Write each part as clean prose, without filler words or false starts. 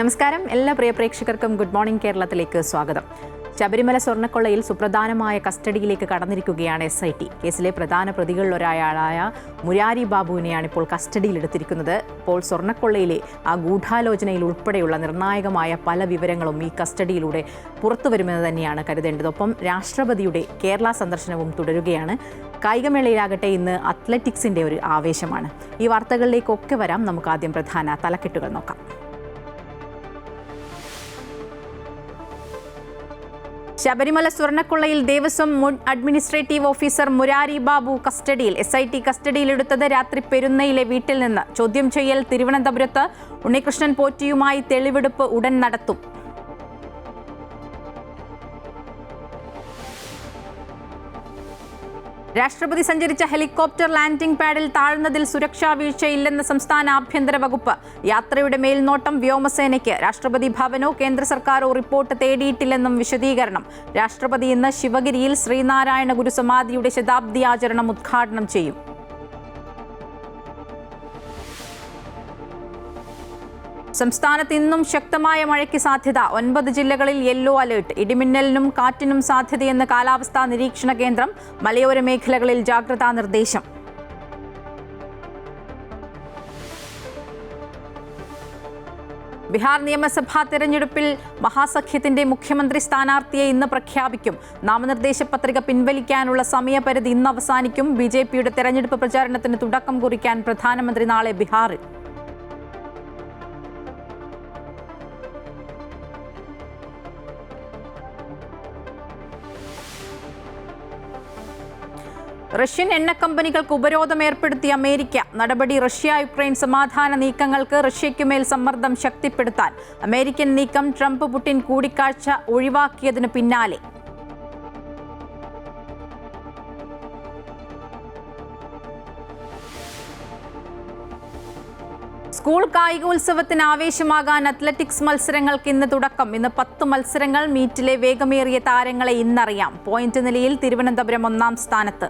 നമസ്കാരം. എല്ലാ പ്രിയ പ്രേക്ഷകർക്കും ഗുഡ് മോർണിംഗ് കേരളത്തിലേക്ക് സ്വാഗതം. ശബരിമല സ്വർണ്ണക്കൊള്ളയിൽ സുപ്രധാനമായ കസ്റ്റഡിയിലേക്ക് കടന്നിരിക്കുകയാണ് SIT. കേസിലെ പ്രധാന പ്രതികളിലൊരാളായ മുരാരി ബാബുവിനെയാണ് ഇപ്പോൾ കസ്റ്റഡിയിലെടുത്തിരിക്കുന്നത്. ഇപ്പോൾ സ്വർണ്ണക്കൊള്ളയിലെ ആ ഗൂഢാലോചനയിൽ ഉൾപ്പെടെയുള്ള നിർണായകമായ പല വിവരങ്ങളും ഈ കസ്റ്റഡിയിലൂടെ പുറത്തുവരുമെന്ന് തന്നെയാണ് കരുതേണ്ടത്. ഒപ്പം രാഷ്ട്രപതിയുടെ കേരള സന്ദർശനവും തുടരുകയാണ്. കായികമേളയിലാകട്ടെ ഇന്ന് അത്ലറ്റിക്സിന്റെ ഒരു ആവേശമാണ്. ഈ വാർത്തകളിലേക്കൊക്കെ വരാം. നമുക്ക് ആദ്യം പ്രധാന തലക്കെട്ടുകൾ നോക്കാം. ശബരിമല സ്വർണ്ണക്കൊള്ളയിൽ ദേവസ്വം മുൻ അഡ്മിനിസ്ട്രേറ്റീവ് ഓഫീസർ മുരാരി ബാബു കസ്റ്റഡിയിൽ. SIT കസ്റ്റഡിയിലെടുത്തത് രാത്രി പെരുന്നയിലെ വീട്ടിൽ നിന്ന്. ചോദ്യം ചെയ്യൽ തിരുവനന്തപുരത്ത്. ഉണ്ണികൃഷ്ണൻ പോറ്റിയുമായി തെളിവെടുപ്പ് ഉടൻ നടത്തും. രാഷ്ട്രപതി സഞ്ചരിച്ച ഹെലികോപ്റ്റർ ലാൻഡിംഗ് പാഡിൽ താഴ്ന്നതിൽ സുരക്ഷാ വീഴ്ചയില്ലെന്ന് സംസ്ഥാന ആഭ്യന്തര വകുപ്പ്. യാത്രയുടെ മേൽനോട്ടം വ്യോമസേനയ്ക്ക്. രാഷ്ട്രപതി ഭവനോ കേന്ദ്ര സർക്കാരോ റിപ്പോർട്ട് തേടിയിട്ടില്ലെന്നും വിശദീകരണം. രാഷ്ട്രപതി ഇന്ന് ശിവഗിരിയിൽ ശ്രീനാരായണ ഗുരു സമാധിയുടെ ശതാബ്ദി ആചരണം ഉദ്ഘാടനം ചെയ്യും. സംസ്ഥാനത്ത് ഇന്നും ശക്തമായ മഴയ്ക്ക് സാധ്യത. 9 ജില്ലകളിൽ യെല്ലോ അലേർട്ട്. ഇടിമിന്നലിനും കാറ്റിനും സാധ്യതയെന്ന് കാലാവസ്ഥാ നിരീക്ഷണ കേന്ദ്രം. മലയോര മേഖലകളിൽ ജാഗ്രതാ നിർദ്ദേശം. ബീഹാർ നിയമസഭാ തെരഞ്ഞെടുപ്പിൽ മഹാസഖ്യത്തിന്റെ മുഖ്യമന്ത്രി സ്ഥാനാർത്ഥിയെ ഇന്ന് പ്രഖ്യാപിക്കും. നാമനിർദ്ദേശ പത്രിക പിൻവലിക്കാനുള്ള സമയപരിധി ഇന്ന് അവസാനിക്കും. BJPയുടെ തെരഞ്ഞെടുപ്പ് പ്രചാരണത്തിന് തുടക്കം കുറിക്കാൻ പ്രധാനമന്ത്രി നാളെ ബീഹാറിൽ. റഷ്യൻ എണ്ണ കമ്പനികൾക്ക് ഉപരോധം ഏർപ്പെടുത്തി അമേരിക്ക. നടപടി റഷ്യ-യുക്രൈൻ സമാധാന നീക്കങ്ങൾക്ക് റഷ്യയ്ക്കുമേൽ സമ്മർദ്ദം ശക്തിപ്പെടുത്താൻ. അമേരിക്കൻ നീക്കം ട്രംപ് പുടിൻ കൂടിക്കാഴ്ച ഒഴിവാക്കിയതിന് പിന്നാലെ. സ്കൂൾ കായികോത്സവത്തിന് ആവേശമാകാൻ അത്ലറ്റിക്സ് മത്സരങ്ങൾക്ക് ഇന്ന് തുടക്കം. ഇന്ന് 10 മത്സരങ്ങൾ. മീറ്റിലെ വേഗമേറിയ താരങ്ങളെ ഇന്നറിയാം. പോയിന്റ് നിലയിൽ തിരുവനന്തപുരം 1-ാം സ്ഥാനത്ത്.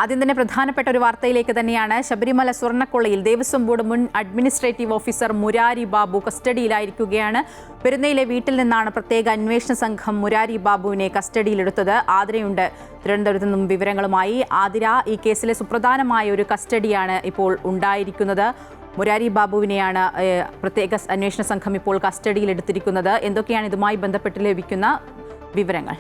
ആദ്യം തന്നെ പ്രധാനപ്പെട്ട ഒരു വാർത്തയിലേക്ക് തന്നെയാണ്. ശബരിമല സ്വർണ്ണക്കൊള്ളയിൽ ദേവസ്വം ബോർഡ് മുൻ അഡ്മിനിസ്ട്രേറ്റീവ് ഓഫീസർ മുരാരി ബാബു കസ്റ്റഡിയിലായിരിക്കുകയാണ്. പെരുന്നയിലെ വീട്ടിൽ നിന്നാണ് പ്രത്യേക അന്വേഷണ സംഘം മുരാരി ബാബുവിനെ കസ്റ്റഡിയിലെടുത്തത്. ആതിരയുണ്ട് തിരുവനന്തപുരത്ത് നിന്നും വിവരങ്ങളുമായി. ആതിര, ഈ കേസിലെ സുപ്രധാനമായ ഒരു കസ്റ്റഡിയാണ് ഇപ്പോൾ ഉണ്ടായിരിക്കുന്നത്. മുരാരി ബാബുവിനെയാണ് പ്രത്യേക അന്വേഷണ സംഘം ഇപ്പോൾ കസ്റ്റഡിയിലെടുത്തിരിക്കുന്നത്. എന്തൊക്കെയാണ് ഇതുമായി ബന്ധപ്പെട്ട് ലഭിക്കുന്ന വിവരങ്ങൾ?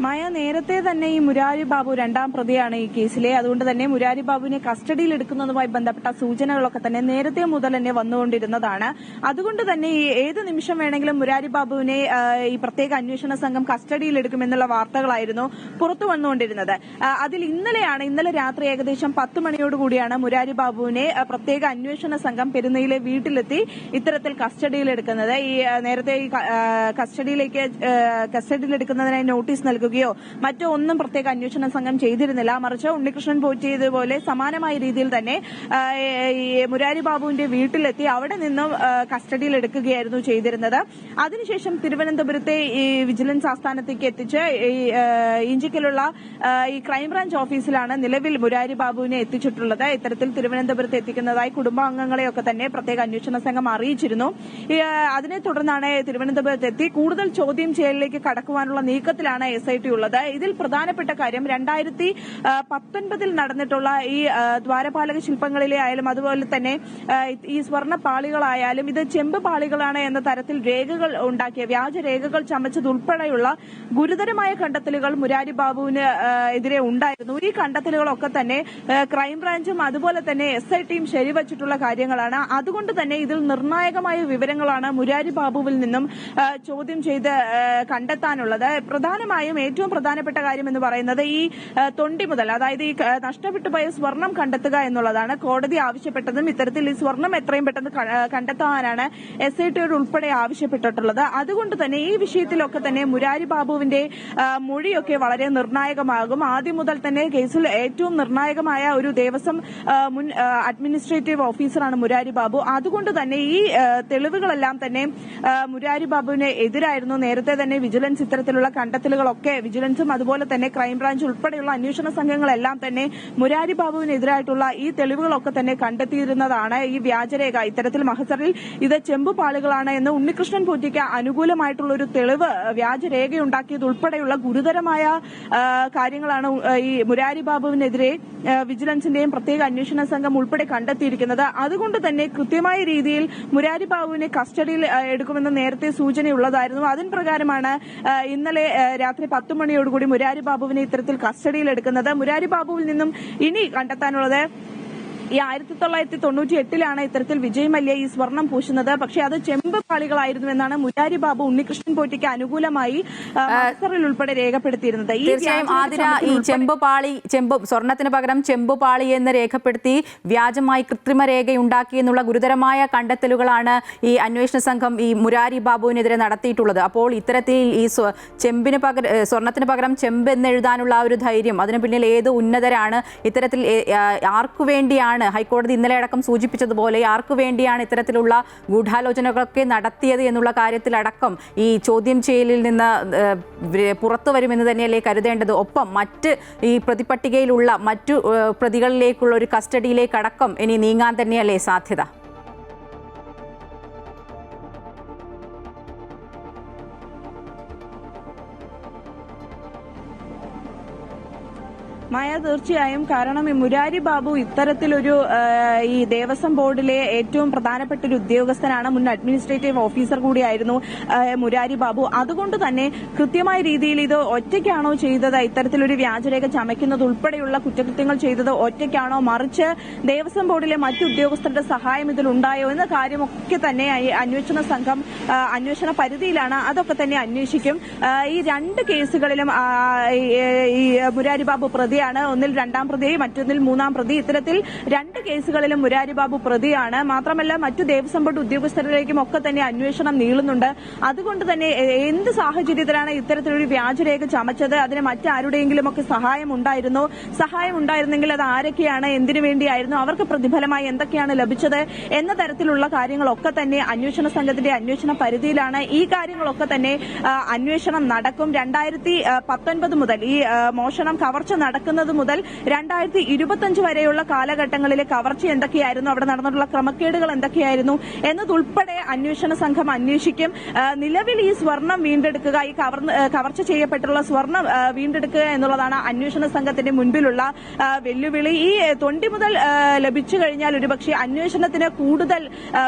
മായ, നേരത്തെ തന്നെ ഈ മുരാരി ബാബു 2-ാം പ്രതിയാണ് ഈ കേസിലെ. അതുകൊണ്ട് തന്നെ മുരാരി ബാബുവിനെ കസ്റ്റഡിയിൽ എടുക്കുന്നതുമായി ബന്ധപ്പെട്ട സൂചനകളൊക്കെ തന്നെ നേരത്തെ മുതൽ തന്നെ വന്നുകൊണ്ടിരുന്നതാണ്. അതുകൊണ്ട് തന്നെ ഏത് നിമിഷം വേണമെങ്കിലും മുരാരി ബാബുവിനെ ഈ പ്രത്യേക അന്വേഷണ സംഘം കസ്റ്റഡിയിൽ എടുക്കുമെന്നുള്ള വാർത്തകളായിരുന്നു പുറത്തു വന്നുകൊണ്ടിരുന്നത്. അതിൽ ഇന്നലെ രാത്രി ഏകദേശം 10 മണിയോടുകൂടിയാണ് മുരാരി ബാബുവിനെ പ്രത്യേക അന്വേഷണ സംഘം പെരുന്നയിലെ വീട്ടിലെത്തി ഇത്തരത്തിൽ കസ്റ്റഡിയിലെടുക്കുന്നത്. ഈ നേരത്തെ ഈ കസ്റ്റഡിയിലെടുക്കുന്നതിനായി നോട്ടീസ് നൽകുകയോ മറ്റോ ഒന്നും പ്രത്യേക അന്വേഷണ സംഘം ചെയ്തിരുന്നില്ല. മറിച്ച് ഉണ്ണികൃഷ്ണൻ പോറ്റിയതുപോലെ സമാനമായ രീതിയിൽ തന്നെ മുരാരി ബാബുവിന്റെ വീട്ടിലെത്തി അവിടെ നിന്നും കസ്റ്റഡിയിലെടുക്കുകയായിരുന്നു ചെയ്തിരുന്നത്. അതിനുശേഷം തിരുവനന്തപുരത്തെ ഈ വിജിലൻസ് ആസ്ഥാനത്തേക്ക് എത്തിച്ച് ഇഞ്ചിക്കലുള്ള ഈ ക്രൈംബ്രാഞ്ച് ഓഫീസിലാണ് നിലവിൽ മുരാരി ബാബുവിനെ എത്തിച്ചിട്ടുള്ളത്. ഇത്തരത്തിൽ തിരുവനന്തപുരത്ത് എത്തിക്കുന്നതായി കുടുംബാംഗങ്ങളെയൊക്കെ തന്നെ പ്രത്യേക അന്വേഷണ സംഘം അറിയിച്ചിരുന്നു. അതിനെ തുടർന്നാണ് തിരുവനന്തപുരത്ത് എത്തി കൂടുതൽ ചോദ്യം ചെയ്യലിലേക്ക് കടക്കുവാനുള്ള നീക്കത്തിലാണ് SIT ഉള്ളത്. ഇതിൽ പ്രധാനപ്പെട്ട കാര്യം 2019 നടന്നിട്ടുള്ള ഈ ദ്വാരപാലക ശില്പങ്ങളിലെ ആയാലും അതുപോലെ തന്നെ ഈ സ്വർണ്ണ പാളികളായാലും ഇത് ചെമ്പ് പാളികളാണ് എന്ന തരത്തിൽ രേഖകൾ ഉണ്ടാക്കിയ വ്യാജ രേഖകൾ ചമച്ചതുൾപ്പെടെയുള്ള ഗുരുതരമായ കണ്ടെത്തലുകൾ മുരാരി ബാബുവിന് എതിരെ ഉണ്ടായിരുന്നു. ഈ കണ്ടെത്തലുകളൊക്കെ തന്നെ ക്രൈംബ്രാഞ്ചും അതുപോലെ തന്നെ SITയും ശരിവച്ചിട്ടുള്ള കാര്യങ്ങളാണ്. അതുകൊണ്ട് തന്നെ ഇതിൽ നിർണായകമായ വിവരങ്ങളാണ് മുരാരി ബാബുവിൽ നിന്നും ചോദ്യം ചെയ്ത് കണ്ടെത്താനുള്ളത്. പ്രധാനമായും ഏറ്റവും പ്രധാനപ്പെട്ട കാര്യം എന്ന് പറയുന്നത് ഈ തൊണ്ടി മുതൽ, അതായത് ഈ നഷ്ടപ്പെട്ടു പോയ സ്വർണം കണ്ടെത്തുക എന്നുള്ളതാണ്. കോടതി ആവശ്യപ്പെട്ടതും ഇത്തരത്തിൽ ഈ സ്വർണം എത്രയും പെട്ടെന്ന് കണ്ടെത്താനാണ് SIT ഉൾപ്പെടെ ആവശ്യപ്പെട്ടിട്ടുള്ളത്. അതുകൊണ്ട് തന്നെ ഈ വിഷയത്തിലൊക്കെ തന്നെ മുരാരി ബാബുവിന്റെ മൊഴിയൊക്കെ വളരെ നിർണായകമാകും. ആദ്യം മുതൽ തന്നെ കേസിൽ ഏറ്റവും നിർണായകമായ ഒരു ദേവസ്വം മുൻ അഡ്മിനിസ്ട്രേറ്റീവ് ഓഫീസറാണ് മുരാരി ബാബു. അതുകൊണ്ട് തന്നെ ഈ തെളിവുകളെല്ലാം തന്നെ മുരാരി ബാബുവിന് എതിരായിരുന്നു. നേരത്തെ തന്നെ വിജിലൻസ് ഇത്തരത്തിലുള്ള കണ്ടെത്തലുകളൊക്കെ വിജിലൻസും അതുപോലെ തന്നെ ക്രൈംബ്രാഞ്ച് ഉൾപ്പെടെയുള്ള അന്വേഷണ സംഘങ്ങളെല്ലാം തന്നെ മുരാരി ബാബുവിനെതിരായിട്ടുള്ള ഈ തെളിവുകളൊക്കെ തന്നെ കണ്ടെത്തിയിരുന്നതാണ്. ഈ വ്യാജരേഖ ഇത്തരത്തിൽ മഹസറിൽ ഇത് ചെമ്പുപാളികളാണ് എന്ന് ഉണ്ണികൃഷ്ണൻ പോറ്റിക്ക് അനുകൂലമായിട്ടുള്ള ഒരു തെളിവ് വ്യാജരേഖയുണ്ടാക്കിയത് ഉൾപ്പെടെയുള്ള ഗുരുതരമായ കാര്യങ്ങളാണ് ഈ മുരാരി ബാബുവിനെതിരെ വിജിലൻസിന്റെയും പ്രത്യേക അന്വേഷണ സംഘം ഉൾപ്പെടെ കണ്ടെത്തിയിരിക്കുന്നത്. അതുകൊണ്ട് തന്നെ കൃത്യമായ രീതിയിൽ മുരാരി ബാബുവിനെ കസ്റ്റഡിയിൽ എടുക്കുമെന്ന് നേരത്തെ സൂചനയുള്ളതായിരുന്നു. അതിൻ പ്രകാരമാണ് ഇന്നലെ രാത്രി 10 മണിയോടുകൂടി മുരാരി ബാബുവിനെ ഇത്തരത്തിൽ കസ്റ്റഡിയിൽ എടുക്കുന്നത്. മുരാരി ബാബുവിൽ നിന്നും ഇനി കണ്ടെത്താനുള്ളത് ഈ 1998 ഇത്തരത്തിൽ വിജയ് മല്യ ഈ സ്വർണം പൂശുന്നത്. പക്ഷേ അത് ചെമ്പ് പാളികളായിരുന്നു എന്നാണ് മുരാരി ബാബു ഉണ്ണികൃഷ്ണൻ പോറ്റിക്ക് അനുകൂലമായി മഹസറിൽ ഉൾപ്പെടെ രേഖപ്പെടുത്തിയിരുന്നത്. തീർച്ചയായും ആതിര, ഈ സ്വർണത്തിന് പകരം ചെമ്പുപാളി എന്ന് രേഖപ്പെടുത്തി വ്യാജമായി കൃത്രിമ രേഖയുണ്ടാക്കി എന്നുള്ള ഗുരുതരമായ കണ്ടെത്തലുകളാണ് ഈ അന്വേഷണ സംഘം ഈ മുരാരി ബാബുവിനെതിരെ നടത്തിയിട്ടുള്ളത്. അപ്പോൾ ഇത്തരത്തിൽ ഈ സ്വർണത്തിന് പകരം ചെമ്പ് എന്നെഴുതാനുള്ള ആ ഒരു ധൈര്യം, അതിന് പിന്നിൽ ഏത് ഉന്നതരാണ്, ഇത്തരത്തിൽ ആർക്കു വേണ്ടിയാണ്, ഹൈക്കോടതി ഇന്നലെ അടക്കം സൂചിപ്പിച്ചതുപോലെ ആർക്കു വേണ്ടിയാണ് ഇത്തരത്തിലുള്ള ഗൂഢാലോചനകളൊക്കെ നടത്തിയത് എന്നുള്ള കാര്യത്തിലടക്കം ഈ ചോദ്യം ചെയ്യലിൽ നിന്ന് പുറത്തു വരുമെന്ന് തന്നെയല്ലേ കരുതേണ്ടത്? ഒപ്പം മറ്റ് ഈ പ്രതിപട്ടികയിലുള്ള മറ്റു പ്രതികളിലേക്കുള്ള ഒരു കസ്റ്റഡിയിലേക്കടക്കം ഇനി നീങ്ങാൻ തന്നെയല്ലേ സാധ്യത? മായ, തീർച്ചയായും. കാരണം ഈ മുരാരി ബാബു ഇത്തരത്തിലൊരു ഈ ദേവസ്വം ബോർഡിലെ ഏറ്റവും പ്രധാനപ്പെട്ട ഒരു ഉദ്യോഗസ്ഥനാണ്. മുൻ അഡ്മിനിസ്ട്രേറ്റീവ് ഓഫീസർ കൂടിയായിരുന്നു മുരാരി ബാബു. അതുകൊണ്ട് തന്നെ കൃത്യമായ രീതിയിൽ ഇത് ഒറ്റയ്ക്കാണോ ചെയ്തത്, ഇത്തരത്തിലൊരു വ്യാജരേഖ ചമയ്ക്കുന്നത് ഉൾപ്പെടെയുള്ള കുറ്റകൃത്യങ്ങൾ ചെയ്തത് ഒറ്റയ്ക്കാണോ, മറിച്ച് ദേവസ്വം ബോർഡിലെ മറ്റു ഉദ്യോഗസ്ഥരുടെ സഹായം ഇതിലുണ്ടായോ എന്ന കാര്യമൊക്കെ തന്നെ അന്വേഷണ സംഘം അന്വേഷണ പരിധിയിലാണ്. അതൊക്കെ തന്നെ അന്വേഷിക്കും. ഈ 2 കേസുകളിലും ഈ മുരാരി ബാബു പ്രതിയാണ്. ഒന്നിൽ 2ാം പ്രതി, മറ്റൊന്നിൽ 3ാം പ്രതി. ഇത്തരത്തിൽ 2 കേസുകളിലും മുരാരി ബാബു പ്രതിയാണ്. മാത്രമല്ല മറ്റു ദേവസ്വം ബോർഡ് ഉദ്യോഗസ്ഥരിലേക്കും ഒക്കെ തന്നെ അന്വേഷണം നീളുന്നുണ്ട്. അതുകൊണ്ട് തന്നെ എന്ത് സാഹചര്യത്തിലാണ് ഇത്തരത്തിലൊരു വ്യാജരേഖ ചമച്ചത്, അതിന് മറ്റാരുടെയെങ്കിലും ഒക്കെ സഹായം ഉണ്ടായിരുന്നെങ്കിൽ അത് ആരൊക്കെയാണ്, എന്തിനു വേണ്ടിയായിരുന്നു, അവർക്ക് പ്രതിഫലമായി എന്തൊക്കെയാണ് ലഭിച്ചത് എന്ന തരത്തിലുള്ള കാര്യങ്ങളൊക്കെ തന്നെ അന്വേഷണ സംഘത്തിന്റെ അന്വേഷണ പരിധിയിലാണ്. ഈ കാര്യങ്ങളൊക്കെ തന്നെ അന്വേഷണം നടക്കും. 2019 മുതൽ ഈ മോഷണം, കവർച്ച നടക്കുന്നത് മുതൽ 2025 വരെയുള്ള കാലഘട്ടങ്ങളിലെ കവർച്ച എന്തൊക്കെയായിരുന്നു, അവിടെ നടന്നിട്ടുള്ള ക്രമക്കേടുകൾ എന്തൊക്കെയായിരുന്നു എന്നതുൾപ്പെടെ അന്വേഷണ സംഘം അന്വേഷിക്കും. നിലവിൽ ഈ സ്വർണം വീണ്ടെടുക്കുക, ഈ കവർച്ച ചെയ്യപ്പെട്ടുള്ള സ്വർണം വീണ്ടെടുക്കുക എന്നുള്ളതാണ് അന്വേഷണ സംഘത്തിന്റെ മുൻപിലുള്ള വെല്ലുവിളി. ഈ തൊണ്ടി മുതൽ ലഭിച്ചു കഴിഞ്ഞാൽ ഒരുപക്ഷെ അന്വേഷണത്തിന് കൂടുതൽ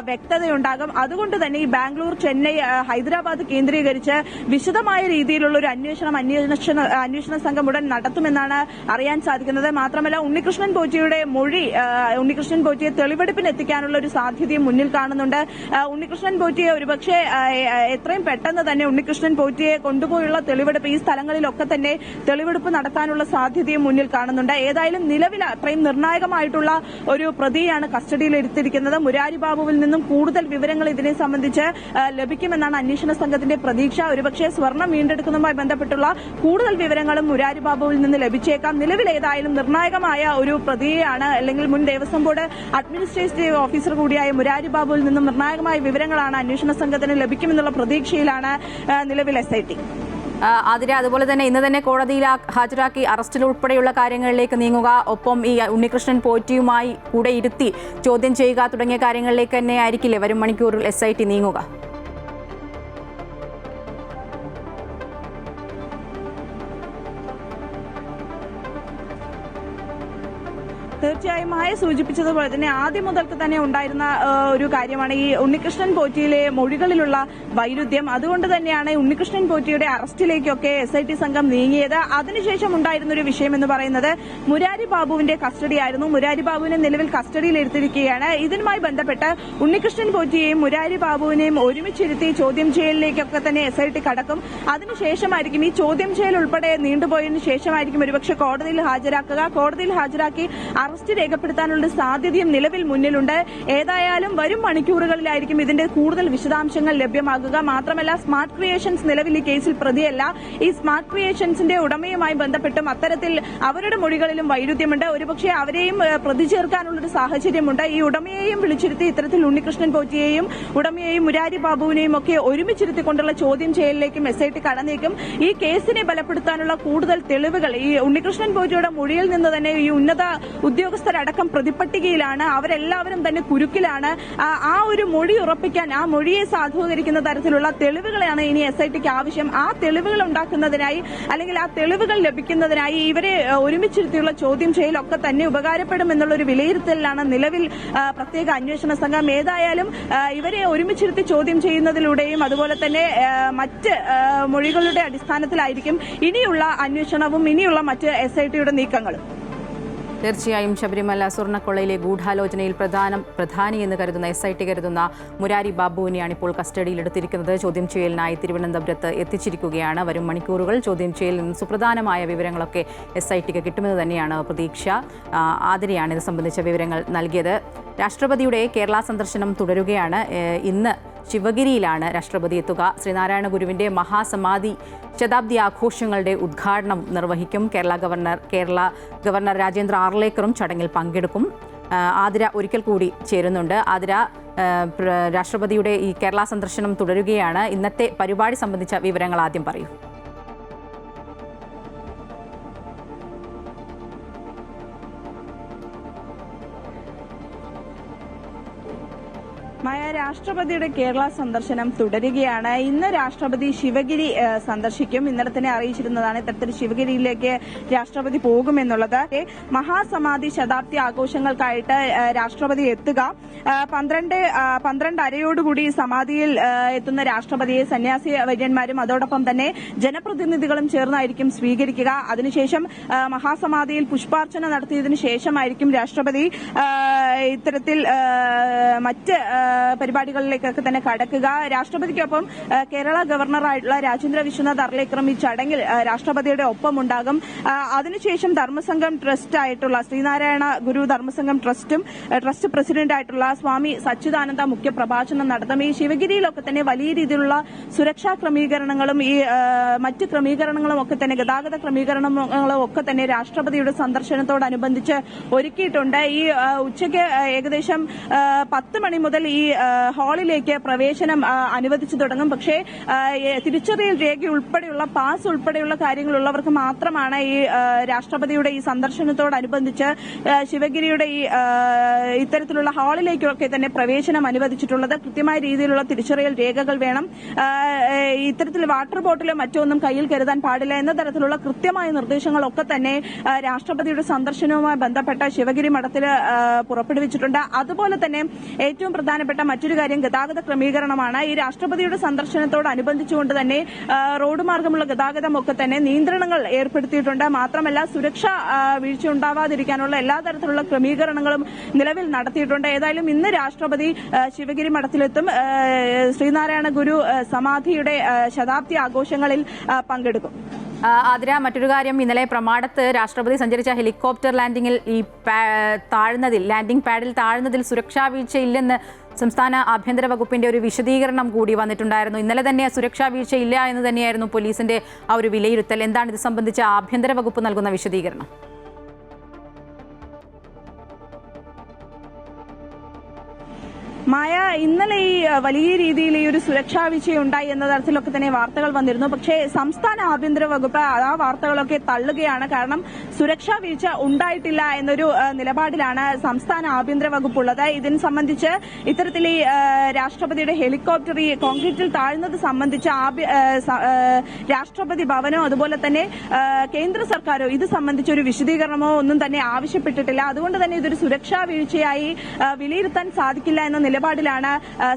വ്യക്തതയുണ്ടാകും. അതുകൊണ്ട് തന്നെ ഈ ബാംഗ്ലൂർ, ചെന്നൈ, ഹൈദരാബാദ് കേന്ദ്രീകരിച്ച് വിശദമായ രീതിയിലുള്ള ഒരു അന്വേഷണ സംഘം ഉടൻ നടത്തുമെന്നാണ് അറിയാൻ സാധിക്കുന്നത്. മാത്രമല്ല ഉണ്ണികൃഷ്ണൻ പോറ്റിയെ തെളിവെടുപ്പിന് എത്തിക്കാനുള്ള ഒരു സാധ്യതയും മുന്നിൽ കാണുന്നുണ്ട്. ഉണ്ണികൃഷ്ണൻ പോറ്റിയെ ഒരുപക്ഷെ എത്രയും പെട്ടെന്ന് തന്നെ ഉണ്ണികൃഷ്ണൻ പോറ്റിയെ കൊണ്ടുപോയുള്ള തെളിവെടുപ്പ്, ഈ സ്ഥലങ്ങളിലൊക്കെ തന്നെ തെളിവെടുപ്പ് നടത്താനുള്ള സാധ്യതയും മുന്നിൽ കാണുന്നുണ്ട്. ഏതായാലും നിലവിൽ അത്രയും നിർണായകമായിട്ടുള്ള ഒരു പ്രതിയാണ് കസ്റ്റഡിയിൽ എടുത്തിരിക്കുന്നത്. മുരാരി ബാബുവിൽ നിന്നും കൂടുതൽ വിവരങ്ങൾ ഇതിനെ സംബന്ധിച്ച് ലഭിക്കുമെന്നാണ് അന്വേഷണ സംഘത്തിന്റെ പ്രതീക്ഷ. ഒരുപക്ഷെ സ്വർണം വീണ്ടെടുക്കുന്നതുമായി ബന്ധപ്പെട്ടുള്ള കൂടുതൽ വിവരങ്ങളും മുരാരി ബാബുവിൽ നിന്ന് ലഭിച്ചേക്കാം. നിലവിൽ ഏതായാലും നിർണായകമായ ഒരു പ്രതിയാണ്, അല്ലെങ്കിൽ മുൻ ദേവസ്വം ബോർഡ് അഡ്മിനിസ്ട്രേറ്റീവ് ഓഫീസർ കൂടിയായ മുരാരി ബാബുവിൽ നിന്നും നിർണായകമായ വിവരങ്ങളാണ് അന്വേഷണ സംഘത്തിന് ലഭിക്കുമെന്നുള്ള പ്രതീക്ഷയിലാണ് നിലവിൽ SIT. അതിനെ അതുപോലെ തന്നെ ഇന്ന് തന്നെ കോടതിയിൽ ഹാജരാക്കി അറസ്റ്റിൽ ഉൾപ്പെടെയുള്ള കാര്യങ്ങളിലേക്ക് നീങ്ങുക, ഒപ്പം ഈ ഉണ്ണികൃഷ്ണൻ പോറ്റിയുമായി കൂടെ ഇരുത്തി ചോദ്യം ചെയ്യുക തുടങ്ങിയ കാര്യങ്ങളിലേക്ക് തന്നെ ആയിരിക്കില്ലേ വരും മണിക്കൂറിൽ SIT നീങ്ങുക? തീർച്ചയായും തീർച്ചയായും മായ സൂചിപ്പിച്ചതുപോലെ തന്നെ ആദ്യം മുതൽക്ക് തന്നെ ഉണ്ടായിരുന്ന ഒരു കാര്യമാണ് ഈ ഉണ്ണികൃഷ്ണൻ പോറ്റിയിലെ മൊഴികളിലുള്ള വൈരുദ്ധ്യം. അതുകൊണ്ട് തന്നെയാണ് ഉണ്ണികൃഷ്ണൻ പോറ്റിയുടെ അറസ്റ്റിലേക്കൊക്കെ SIT സംഘം നീങ്ങിയത്. അതിനുശേഷം ഉണ്ടായിരുന്ന ഒരു വിഷയം എന്ന് പറയുന്നത് മുരാരി ബാബുവിന്റെ കസ്റ്റഡി ആയിരുന്നു. മുരാരി ബാബുവിനെ നിലവിൽ കസ്റ്റഡിയിൽ എടുത്തിരിക്കുകയാണ്. ഇതിനുമായി ബന്ധപ്പെട്ട് ഉണ്ണികൃഷ്ണൻ പോറ്റിയെയും മുരാരി ബാബുവിനെയും ഒരുമിച്ചിരുത്തി ചോദ്യം ചെയ്യലിലേക്കൊക്കെ തന്നെ SIT കടക്കും. അതിനുശേഷമായിരിക്കും ഈ ചോദ്യം ചെയ്യൽ ഉൾപ്പെടെ നീണ്ടുപോയതിനു ശേഷമായിരിക്കും ഒരുപക്ഷെ കോടതിയിൽ ഹാജരാക്കുക. കോടതിയിൽ ഹാജരാക്കി അറസ്റ്റ് രേഖപ്പെടുത്താനുള്ള സാധ്യതയും നിലവിൽ മുന്നിലുണ്ട്. ഏതായാലും വരും മണിക്കൂറുകളിലായിരിക്കും ഇതിന്റെ കൂടുതൽ വിശദാംശങ്ങൾ ലഭ്യമാകുക. മാത്രമല്ല സ്മാർട്ട് ക്രിയേഷൻസ് നിലവിൽ ഈ കേസിൽ പ്രതിയല്ല. ഈ സ്മാർട്ട് ക്രിയേഷൻസിന്റെ ഉടമയുമായി ബന്ധപ്പെട്ടും അത്തരത്തിൽ അവരുടെ മൊഴികളിലും വൈരുദ്ധ്യമുണ്ട്. ഒരുപക്ഷെ അവരെയും പ്രതി ചേർക്കാനുള്ളൊരു സാഹചര്യമുണ്ട്. ഈ ഉടമയെയും വിളിച്ചിരുത്തി ഇത്തരത്തിൽ ഉണ്ണികൃഷ്ണൻ പോറ്റിയെയും ഉടമയെയും മുരാരി ബാബുവിനെയും ഒക്കെ ഒരുമിച്ചിരുത്തിക്കൊണ്ടുള്ള ചോദ്യം ചെയ്യലിലേക്കും SIT കടന്നേക്കും. ഈ കേസിനെ ബലപ്പെടുത്താനുള്ള കൂടുതൽ തെളിവുകൾ ഈ ഉണ്ണികൃഷ്ണൻ പോറ്റിയുടെ മൊഴിയിൽ നിന്ന് തന്നെ ഈ ഉന്നത ഉദ്യോഗസ്ഥരടക്കം പ്രതിപട്ടികയിലാണ്. അവരെല്ലാവരും തന്നെ കുരുക്കിലാണ്. ആ ഒരു മൊഴി ഉറപ്പിക്കാൻ, ആ മൊഴിയെ സാധൂകരിക്കുന്ന തരത്തിലുള്ള തെളിവുകളാണ് ഇനി SITക്ക് ആവശ്യം. ആ തെളിവുകൾ ഉണ്ടാക്കുന്നതിനായി അല്ലെങ്കിൽ ആ തെളിവുകൾ ലഭിക്കുന്നതിനായി ഇവരെ ഒരുമിച്ചിരുത്തിയുള്ള ചോദ്യം ചെയ്യലൊക്കെ തന്നെ ഉപകാരപ്പെടും എന്നുള്ളൊരു വിലയിരുത്തലിലാണ് നിലവിൽ പ്രത്യേക അന്വേഷണ സംഘം. ഏതായാലും ഇവരെ ഒരുമിച്ചിരുത്തി ചോദ്യം ചെയ്യുന്നതിലൂടെയും അതുപോലെ തന്നെ മറ്റ് മൊഴികളുടെ അടിസ്ഥാനത്തിലായിരിക്കും ഇനിയുള്ള അന്വേഷണവും ഇനിയുള്ള മറ്റ് SITയുടെ നീക്കങ്ങളും. തീർച്ചയായും ശബരിമല സ്വർണ്ണക്കൊള്ളയിലെ ഗൂഢാലോചനയിൽ പ്രധാനി എന്ന് കരുതുന്ന SIT കരുതുന്ന മുരാരി ബാബുവിനെയാണ് ഇപ്പോൾ കസ്റ്റഡിയിലെടുത്തിരിക്കുന്നത്. ചോദ്യം ചെയ്യലിനായി തിരുവനന്തപുരത്ത് എത്തിച്ചിരിക്കുകയാണ്. വരും മണിക്കൂറുകൾ ചോദ്യം ചെയ്യലിൽ നിന്ന് സുപ്രധാനമായ വിവരങ്ങളൊക്കെ SITക്ക് കിട്ടുമെന്ന് തന്നെയാണ് പ്രതീക്ഷ. ആതിരയാണ് ഇത് സംബന്ധിച്ച വിവരങ്ങൾ നൽകിയത്. രാഷ്ട്രപതിയുടെ കേരള സന്ദർശനം തുടരുകയാണ്. ഇന്ന് ശിവഗിരിയിലാണ് രാഷ്ട്രപതി എത്തുക. ശ്രീനാരായണ ഗുരുവിൻ്റെ മഹാസമാധി ശതാബ്ദി ആഘോഷങ്ങളുടെ ഉദ്ഘാടനം നിർവഹിക്കും. കേരള ഗവർണർ രാജേന്ദ്ര ആർലേക്കറും ചടങ്ങിൽ പങ്കെടുക്കും. ആതിര ഒരിക്കൽ കൂടി ചേരുന്നുണ്ട്. ആതിര, രാഷ്ട്രപതിയുടെ ഈ കേരള സന്ദർശനം തുടരുകയാണ്. ഇന്നത്തെ പരിപാടി സംബന്ധിച്ച വിവരങ്ങൾ ആദ്യം പറയൂ. മായ, രാഷ്ട്രപതിയുടെ കേരള സന്ദർശനം തുടരുകയാണ്. ഇന്ന് രാഷ്ട്രപതി ശിവഗിരി സന്ദർശിക്കും. ഇന്നലെ തന്നെ അറിയിച്ചിരുന്നതാണ് ഇത്തരത്തിൽ ശിവഗിരിയിലേക്ക് രാഷ്ട്രപതി പോകുമെന്നുള്ളത്. മഹാസമാധി ശതാബ്ദി ആഘോഷങ്ങൾക്കായിട്ട് രാഷ്ട്രപതി എത്തുക. 12:30 സമാധിയിൽ എത്തുന്ന രാഷ്ട്രപതിയെ സന്യാസി വര്യന്മാരും അതോടൊപ്പം തന്നെ ജനപ്രതിനിധികളും ചേർന്നായിരിക്കും സ്വീകരിക്കുക. അതിനുശേഷം മഹാസമാധിയിൽ പുഷ്പാർച്ചന നടത്തിയതിനു ശേഷമായിരിക്കും രാഷ്ട്രപതി ഇത്തരത്തിൽ മറ്റ് പരിപാടികളിലേക്കൊക്കെ തന്നെ കടക്കുക. രാഷ്ട്രപതിക്കൊപ്പം കേരള ഗവർണറായിട്ടുള്ള രാജേന്ദ്ര വിശ്വനാഥ് അർലേക്കറും ഈ ചടങ്ങിൽ രാഷ്ട്രപതിയുടെ ഒപ്പമുണ്ടാകും. അതിനുശേഷം ധർമ്മസംഘം ട്രസ്റ്റ് ആയിട്ടുള്ള ശ്രീനാരായണ ഗുരു ധർമ്മസംഘം ട്രസ്റ്റ് പ്രസിഡന്റ് ആയിട്ടുള്ള സ്വാമി സച്ചിദാനന്ദ മുഖ്യ പ്രഭാഷണം നടത്തും. ഈ ശിവഗിരിയിലൊക്കെ തന്നെ വലിയ രീതിയിലുള്ള സുരക്ഷാ ക്രമീകരണങ്ങളും ഈ മറ്റ് ക്രമീകരണങ്ങളും ഒക്കെ തന്നെ ഗതാഗത ക്രമീകരണങ്ങളും ഒക്കെ തന്നെ രാഷ്ട്രപതിയുടെ സന്ദർശനത്തോടനുബന്ധിച്ച് ഒരുക്കിയിട്ടുണ്ട്. ഈ ഉച്ചയ്ക്ക് ഏകദേശം 10 മണി മുതൽ ഈ ഹാളിലേക്ക് പ്രവേശനം അനുവദിച്ചു തുടങ്ങും. പക്ഷേ തിരിച്ചറിയൽ രേഖ ഉൾപ്പെടെയുള്ള പാസ് ഉൾപ്പെടെയുള്ള കാര്യങ്ങളുള്ളവർക്ക് മാത്രമാണ് ഈ രാഷ്ട്രപതിയുടെ ഈ സന്ദർശനത്തോടനുബന്ധിച്ച് ശിവഗിരിയുടെ ഈ ഇത്തരത്തിലുള്ള ഹാളിലേക്കൊക്കെ തന്നെ പ്രവേശനം അനുവദിച്ചിട്ടുള്ളത്. കൃത്യമായ രീതിയിലുള്ള തിരിച്ചറിയൽ രേഖകൾ വേണം. ഇത്തരത്തിൽ വാട്ടർ ബോട്ടിലോ മറ്റോ ഒന്നും കയ്യിൽ കരുതാൻ പാടില്ല എന്ന തരത്തിലുള്ള കൃത്യമായ നിർദ്ദേശങ്ങളൊക്കെ തന്നെ രാഷ്ട്രപതിയുടെ സന്ദർശനവുമായി ബന്ധപ്പെട്ട ശിവഗിരി മഠത്തിൽ പുറപ്പെടുവിച്ചിട്ടുണ്ട്. അതുപോലെ തന്നെ ഏറ്റവും പ്രധാനപ്പെട്ട മറ്റൊരു കാര്യം ഗതാഗത ക്രമീകരണമാണ്. ഈ രാഷ്ട്രപതിയുടെ സന്ദർശനത്തോടനുബന്ധിച്ചുകൊണ്ട് തന്നെ റോഡ് മാർഗമുള്ള ഗതാഗതം ഒക്കെ തന്നെ നിയന്ത്രണങ്ങൾ ഏർപ്പെടുത്തിയിട്ടുണ്ട്. മാത്രമല്ല സുരക്ഷ വീഴ്ച ഉണ്ടാവാതിരിക്കാനുള്ള എല്ലാ തരത്തിലുള്ള ക്രമീകരണങ്ങളും നിലവിൽ നടത്തിയിട്ടുണ്ട്. ഏതായാലും ഇന്ന് രാഷ്ട്രപതി ശിവഗിരി മഠത്തിലെത്തും. ശ്രീനാരായണ ഗുരു സമാധിയുടെ ശതാബ്ദി ആഘോഷങ്ങളിൽ പങ്കെടുക്കും. ആതിര, മറ്റൊരു കാര്യം, ഇന്നലെ പ്രമാടത്ത് രാഷ്ട്രപതി സഞ്ചരിച്ച ഹെലികോപ്റ്റർ ലാൻഡിംഗിൽ ലാൻഡിംഗ് പാഡിൽ താഴ്ന്നതിൽ സുരക്ഷാ വീഴ്ചയില്ലെന്ന് സംസ്ഥാന ആഭ്യന്തര വകുപ്പിന്റെ ഒരു വിശദീകരണം കൂടി വന്നിട്ടുണ്ടായിരുന്നു. ഇന്നലെ തന്നെ സുരക്ഷാ വീഴ്ചയില്ല എന്ന് തന്നെയായിരുന്നു പോലീസിന്റെ ആ ഒരു വിലയിരുത്തൽ. എന്താണ് ഇത് സംബന്ധിച്ച് ആഭ്യന്തര വകുപ്പ് നൽകുന്ന വിശദീകരണം? മായ, ഇന്നലെ ഈ വലിയ രീതിയിൽ ഈ ഒരു സുരക്ഷാ വീഴ്ചയുണ്ടായി എന്ന തരത്തിലൊക്കെ തന്നെ വാർത്തകൾ വന്നിരുന്നു. പക്ഷേ സംസ്ഥാന ആഭ്യന്തര വകുപ്പ് ആ വാർത്തകളൊക്കെ തള്ളുകയാണ്. കാരണം സുരക്ഷാ വീഴ്ച ഉണ്ടായിട്ടില്ല എന്നൊരു നിലപാടിലാണ് സംസ്ഥാന ആഭ്യന്തര വകുപ്പ് ഉള്ളത്. ഇതിനെ സംബന്ധിച്ച് ഇത്തരത്തിൽ ഈ രാഷ്ട്രപതിയുടെ ഹെലികോപ്റ്റർ ഈ കോൺക്രീറ്റിൽ താഴ്ന്നത് സംബന്ധിച്ച് രാഷ്ട്രപതി ഭവനോ അതുപോലെ തന്നെ കേന്ദ്ര സർക്കാരോ ഇത് സംബന്ധിച്ച് ഒരു വിശദീകരണമോ ഒന്നും തന്നെ ആവശ്യപ്പെട്ടിട്ടില്ല. അതുകൊണ്ട് തന്നെ ഇതൊരു സുരക്ഷാ വീഴ്ചയായി വിലയിരുത്താൻ സാധിക്കില്ല എന്ന നിലപാടിലാണ്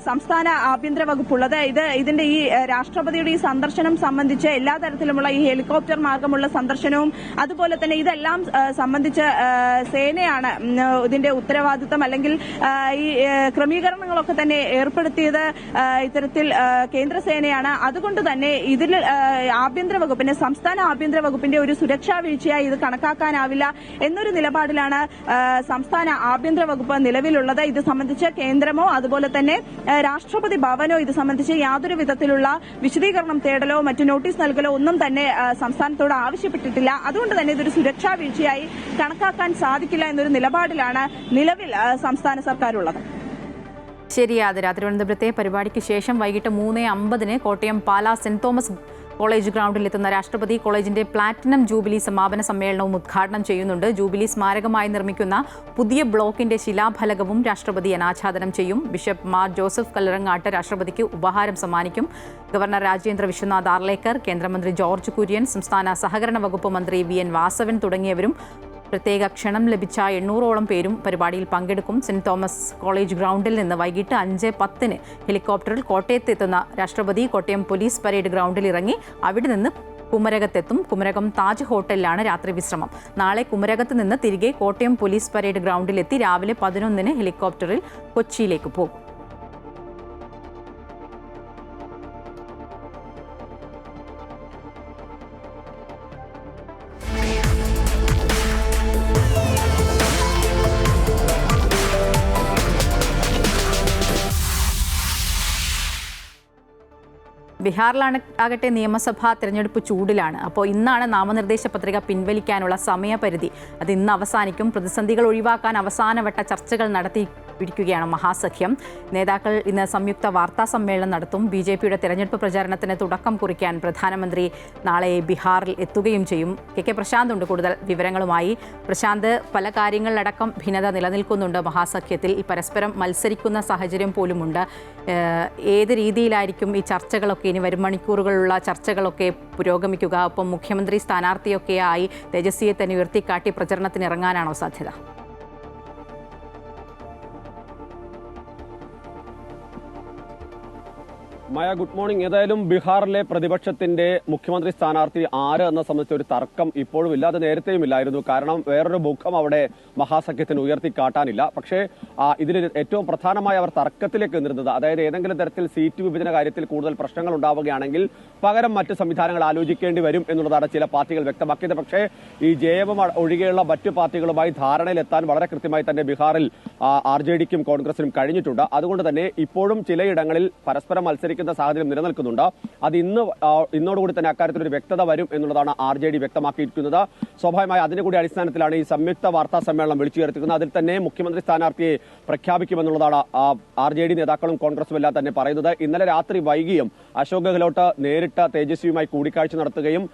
സംസ്ഥാന ആഭ്യന്തര വകുപ്പുള്ളത്. ഇതിന്റെ ഈ രാഷ്ട്രപതിയുടെ ഈ സന്ദർശനം സംബന്ധിച്ച് എല്ലാ തരത്തിലുമുള്ള ഈ ഹെലികോപ്റ്റർ മാർഗമുള്ള സന്ദർശനവും അതുപോലെ തന്നെ ഇതെല്ലാം സംബന്ധിച്ച് സേനയാണ് ഇതിന്റെ ഉത്തരവാദിത്തം അല്ലെങ്കിൽ ഈ ക്രമീകരണങ്ങളൊക്കെ തന്നെ ഏർപ്പെടുത്തിയത് ഇത്തരത്തിൽ കേന്ദ്ര സേനയാണ്. അതുകൊണ്ട് തന്നെ ഇതിൽ ആഭ്യന്തര വകുപ്പിന്റെ സംസ്ഥാന ആഭ്യന്തര വകുപ്പിന്റെ ഒരു സുരക്ഷാ വീഴ്ചയായി ഇത് കണക്കാക്കാനാവില്ല എന്നൊരു നിലപാടിലാണ് സംസ്ഥാന ആഭ്യന്തര വകുപ്പ് നിലവിലുള്ളത്. ഇത് സംബന്ധിച്ച് കേന്ദ്രമോ അതുപോലെ തന്നെ രാഷ്ട്രപതി ഭവനോ ഇത് സംബന്ധിച്ച് യാതൊരു വിധത്തിലുള്ള വിശദീകരണം തേടലോ മറ്റു നോട്ടീസ് നൽകലോ ഒന്നും തന്നെ സംസ്ഥാനത്തോട് ആവശ്യപ്പെട്ടിട്ടില്ല. അതുകൊണ്ട് തന്നെ ഇതൊരു സുരക്ഷാ വീഴ്ചയായി കണക്കാക്കാൻ സാധിക്കില്ല എന്നൊരു നിലപാടിലാണ് നിലവിൽ സംസ്ഥാന സർക്കാർ ഉള്ളത്. ശരി ആതിര, തിരുവനന്തപുരത്തെ പരിപാടിക്ക് ശേഷം വൈകിട്ട് 3:50 Kottayam Pala Saint Thomas College ഗ്രൗണ്ടിലെത്തുന്ന രാഷ്ട്രപതി കോളേജിന്റെ പ്ലാറ്റിനം ജൂബിലി സമാപന സമ്മേളനവും ഉദ്ഘാടനം ചെയ്യുന്നുണ്ട്. ജൂബിലി സ്മാരകമായി നിർമ്മിക്കുന്ന പുതിയ ബ്ലോക്കിന്റെ ശിലാഫലകവും രാഷ്ട്രപതി അനാച്ഛാദനം ചെയ്യും. ബിഷപ്പ് മാർ ജോസഫ് കല്ലറങ്ങാട്ട് രാഷ്ട്രപതിക്ക് ഉപഹാരം സമ്മാനിക്കും. ഗവർണർ രാജേന്ദ്ര വിശ്വനാഥ് ആർലേക്കർ, കേന്ദ്രമന്ത്രി ജോർജ് കുര്യൻ, സംസ്ഥാന സഹകരണ വകുപ്പ് മന്ത്രി VN വാസവൻ തുടങ്ങിയവരും പ്രത്യേക ക്ഷണം ലഭിച്ച 800ഓളം പേരും പരിപാടിയിൽ പങ്കെടുക്കും. സെന്റ് തോമസ് കോളേജ് ഗ്രൗണ്ടിൽ നിന്ന് വൈകിട്ട് 5:10 ഹെലികോപ്റ്ററിൽ കോട്ടയത്ത് എത്തുന്ന രാഷ്ട്രപതി കോട്ടയം പോലീസ് പരേഡ് ഗ്രൗണ്ടിൽ ഇറങ്ങി അവിടെ നിന്ന് കുമരകത്തെത്തും. കുമരകം താജ് ഹോട്ടലിലാണ് രാത്രി വിശ്രമം. നാളെ കുമരകത്ത് നിന്ന് തിരികെ കോട്ടയം പോലീസ് പരേഡ് ഗ്രൗണ്ടിലെത്തി രാവിലെ 11 ഹെലികോപ്റ്ററിൽ കൊച്ചിയിലേക്ക് പോകും. ബീഹാറിലാകട്ടെ നിയമസഭാ തിരഞ്ഞെടുപ്പ് ചൂടിലാണ്. അപ്പോൾ ഇന്നാണ് നാമനിർദ്ദേശ പത്രിക പിൻവലിക്കാനുള്ള സമയപരിധി. അത് ഇന്ന് അവസാനിക്കും. പ്രതിസന്ധികൾ ഒഴിവാക്കാൻ അവസാനവട്ട ചർച്ചകൾ നടത്തിയിരിക്കുകയാണ് മഹാസഖ്യം. നേതാക്കൾ ഇന്ന് സംയുക്ത വാർത്താ സമ്മേളനം നടത്തും. BJPയുടെ തെരഞ്ഞെടുപ്പ് പ്രചാരണത്തിന് തുടക്കം കുറിക്കാൻ പ്രധാനമന്ത്രി നാളെ ബീഹാറിൽ എത്തുകയും ചെയ്യും. KK പ്രശാന്ത് ഉണ്ട് കൂടുതൽ വിവരങ്ങളുമായി. പ്രശാന്ത്, പല കാര്യങ്ങളിലടക്കം ഭിന്നത നിലനിൽക്കുന്നുണ്ട് മഹാസഖ്യത്തിൽ. ഈ പരസ്പരം മത്സരിക്കുന്ന സാഹചര്യം പോലുമുണ്ട്. ഏത് രീതിയിലായിരിക്കും ഈ ചർച്ചകളൊക്കെ ഇനി വരും മണിക്കൂറുകളുള്ള ചർച്ചകളൊക്കെ പുരോഗമിക്കുക? ഒപ്പം മുഖ്യമന്ത്രി സ്ഥാനാർത്ഥിയൊക്കെയായി തേജസ്വിയെ തന്നെ ഉയർത്തിക്കാട്ടി പ്രചരണത്തിന് ഇറങ്ങാനാണോ സാധ്യത? മായ, ഗുഡ് മോർണിംഗ്. ഏതായാലും ബീഹാറിലെ പ്രതിപക്ഷത്തിന്റെ മുഖ്യമന്ത്രി സ്ഥാനാർത്ഥി ആര് എന്ന സംബന്ധിച്ച ഒരു തർക്കം ഇപ്പോഴും ഇല്ല. അത് നേരത്തെയും ഇല്ലായിരുന്നു. കാരണം വേറൊരു മുഖം അവിടെ മഹാസഖ്യത്തിന് ഉയർത്തിക്കാട്ടാനില്ല. പക്ഷേ ഇതിൽ ഏറ്റവും പ്രധാനമായി അവർ തർക്കത്തിലേക്ക് നിന്നിരുന്നത്, അതായത് ഏതെങ്കിലും തരത്തിൽ സീറ്റ് വിഭജന കാര്യത്തിൽ കൂടുതൽ പ്രശ്നങ്ങൾ ഉണ്ടാവുകയാണെങ്കിൽ പകരം മറ്റ് സംവിധാനങ്ങൾ ആലോചിക്കേണ്ടി വരും എന്നുള്ളതാണ് ചില പാർട്ടികൾ വ്യക്തമാക്കിയത്. പക്ഷേ ഈ JM ഒഴികെയുള്ള മറ്റു പാർട്ടികളുമായി ധാരണയിലെത്താൻ വളരെ കൃത്യമായി തന്നെ ബീഹാറിൽ RJDക്കും കോൺഗ്രസിനും കഴിഞ്ഞിട്ടുണ്ട്. അതുകൊണ്ട് തന്നെ ഇപ്പോഴും ചിലയിടങ്ങളിൽ പരസ്പരം മത്സരിക്കുന്ന സാഹചര്യം നിലനിൽക്കുന്നുണ്ട്. അത് ഇന്നോടുകൂടി തന്നെ അക്കാര്യത്തിൽ ഒരു വ്യക്തത വരും എന്നുള്ളതാണ് RJD വ്യക്തമാക്കിയിരിക്കുന്നത്. സ്വാഭാവികമായി അതിന്റെ കൂടി അടിസ്ഥാനത്തിലാണ് ഈ സംയുക്ത വാർത്താ സമ്മേളനം വിളിച്ചു ചേർത്തിരിക്കുന്നത്. അതിൽ തന്നെ മുഖ്യമന്ത്രി സ്ഥാനാർത്ഥിയെ പ്രഖ്യാപിക്കുമെന്നുള്ളതാണ് RJD നേതാക്കളും കോൺഗ്രസും എല്ലാം തന്നെ പറയുന്നത്. ഇന്നലെ രാത്രി വൈകിയും അശോക് ഗെഹ്ലോട്ട് നേരിട്ട് തേജസ്വിയുമായി കൂടിക്കാഴ്ച നടത്തുകയും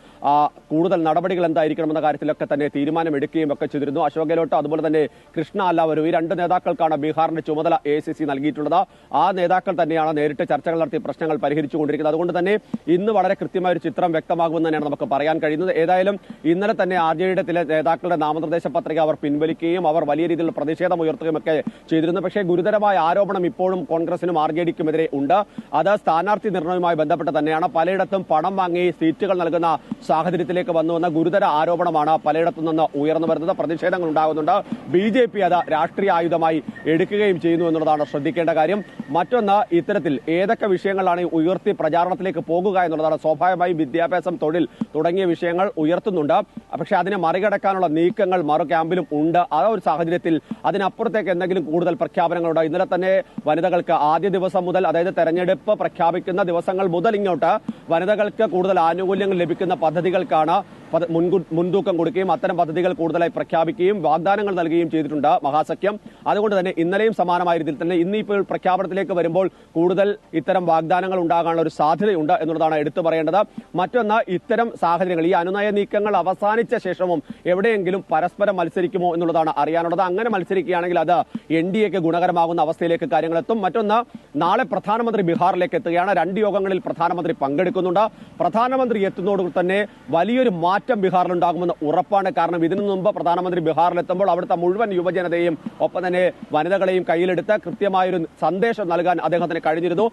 കൂടുതൽ നടപടികൾ എന്തായിരിക്കണമെന്ന കാര്യത്തിലൊക്കെ തന്നെ തീരുമാനമെടുക്കുകയും ഒക്കെ ചെയ്തിരുന്നു. അശോക് ഗെഹ്ലോട്ട് അതുപോലെ തന്നെ കൃഷ്ണ അല്ലാവരും, ഈ രണ്ട് നേതാക്കൾക്കാണ് ബീഹാറിന്റെ ചുമതല AICC നൽകിയിട്ടുള്ളത്. ആ നേതാക്കൾ തന്നെയാണ് നേരിട്ട് ചർച്ചകൾ നടത്തി പ്രശ്നങ്ങൾ പരിഹരിച്ചുകൊണ്ടിരിക്കുന്നത്. അതുകൊണ്ട് തന്നെ ഇന്ന് വളരെ കൃത്യമായ ഒരു ചിത്രം വ്യക്തമാകുമെന്ന് തന്നെയാണ് നമുക്ക് പറയാൻ കഴിയുന്നത്. ഏതായാലും ഇന്നലെ തന്നെ RJDയുടെ ചില നേതാക്കളുടെ നാമനിർദ്ദേശ പത്രിക അവർ പിൻവലിക്കുകയും അവർ വലിയ രീതിയിലുള്ള പ്രതിഷേധം ഉയർത്തുകയും ഒക്കെ ചെയ്തിരുന്നു. പക്ഷേ ഗുരുതരമായ ആരോപണം ഇപ്പോഴും കോൺഗ്രസിനും RJDക്കുമെതിരെ ഉണ്ട്. അത് സ്ഥാനാർത്ഥി നിർണയവുമായി ബന്ധപ്പെട്ട് തന്നെയാണ്. പലയിടത്തും പണം വാങ്ങി സീറ്റുകൾ നൽകുന്ന സാഹചര്യത്തിലേക്ക് വന്നുവെന്ന ഗുരുതര ആരോപണമാണ് പലയിടത്തു നിന്ന് ഉയർന്നു വരുന്നത്. പ്രതിഷേധങ്ങൾ ഉണ്ടാകുന്നുണ്ട്. BJP അത് രാഷ്ട്രീയ ആയുധമായി എടുക്കുകയും ചെയ്യുന്നു എന്നുള്ളതാണ് ശ്രദ്ധിക്കേണ്ട കാര്യം. മറ്റൊന്ന്, ഇത്തരത്തിൽ ഏതൊക്കെ വിഷയങ്ങൾ വിഷയങ്ങളാണ് ഉയർത്തി പ്രചാരണത്തിലേക്ക് പോകുക എന്നുള്ളതാണ്. സ്വാഭാവികമായും വിദ്യാഭ്യാസം, തൊഴിൽ തുടങ്ങിയ വിഷയങ്ങൾ ഉയർത്തുന്നുണ്ട്. പക്ഷെ അതിനെ മറികടക്കാനുള്ള നീക്കങ്ങൾ മറു ക്യാമ്പിലും ഉണ്ട്. ആ ഒരു സാഹചര്യത്തിൽ അതിനപ്പുറത്തേക്ക് എന്തെങ്കിലും കൂടുതൽ പ്രഖ്യാപനങ്ങളുണ്ട്. ഇന്നലെ തന്നെ വനിതകൾക്ക് ആദ്യ ദിവസം മുതൽ, അതായത് തെരഞ്ഞെടുപ്പ് പ്രഖ്യാപിക്കുന്ന ദിവസങ്ങൾ മുതൽ ഇങ്ങോട്ട് വനിതകൾക്ക് കൂടുതൽ ആനുകൂല്യങ്ങൾ ലഭിക്കുന്ന പദ്ധതികൾക്കാണ് മുൻതൂക്കം കൊടുക്കുകയും അത്തരം പദ്ധതികൾ കൂടുതലായി പ്രഖ്യാപിക്കുകയും വാഗ്ദാനങ്ങൾ നൽകുകയും ചെയ്തിട്ടുണ്ട് മഹാസഖ്യം. അതുകൊണ്ട് തന്നെ ഇന്നലെയും സമാനമായ രീതിയിൽ തന്നെ ഇന്നിപ്പോൾ പ്രഖ്യാപനത്തിലേക്ക് വരുമ്പോൾ കൂടുതൽ ഇത്തരം വാഗ്ദാനങ്ങൾ ഉണ്ടാകാനുള്ള ഒരു സാധ്യതയുണ്ട് എന്നുള്ളതാണ് എടുത്തു പറയേണ്ടത്. മറ്റൊന്ന്, ഇത്തരം സാഹചര്യങ്ങൾ, ഈ അനുനയ നീക്കങ്ങൾ അവസാനിച്ച ശേഷവും എവിടെയെങ്കിലും പരസ്പരം മത്സരിക്കുമോ എന്നുള്ളതാണ് അറിയാനുള്ളത്. അങ്ങനെ മത്സരിക്കുകയാണെങ്കിൽ അത് NDAക്ക് ഗുണകരമാകുന്ന അവസ്ഥയിലേക്ക് കാര്യങ്ങൾ എത്തും. മറ്റൊന്ന്, നാളെ പ്രധാനമന്ത്രി ബീഹാറിലേക്ക് എത്തുകയാണ്. 2 യോഗങ്ങളിൽ പ്രധാനമന്ത്രി പങ്കെടുക്കുന്നുണ്ട്. പ്രധാനമന്ത്രി എത്തുന്നതോടുകൂടി തന്നെ വലിയൊരു മാറ്റം ബീഹാറിൽ ഉണ്ടാകുമെന്ന് ഉറപ്പാണ്. കാരണം ഇതിനു മുമ്പ് പ്രധാനമന്ത്രി ബീഹാറിലെത്തുമ്പോൾ അവിടുത്തെ മുഴുവൻ യുവജനതയും ഒപ്പം തന്നെ വനിതകളെയും കയ്യിലെടുത്ത് കൃത്യമായൊരു സന്ദേശം നൽകാൻ അദ്ദേഹത്തിന് കഴിഞ്ഞിരുന്നു.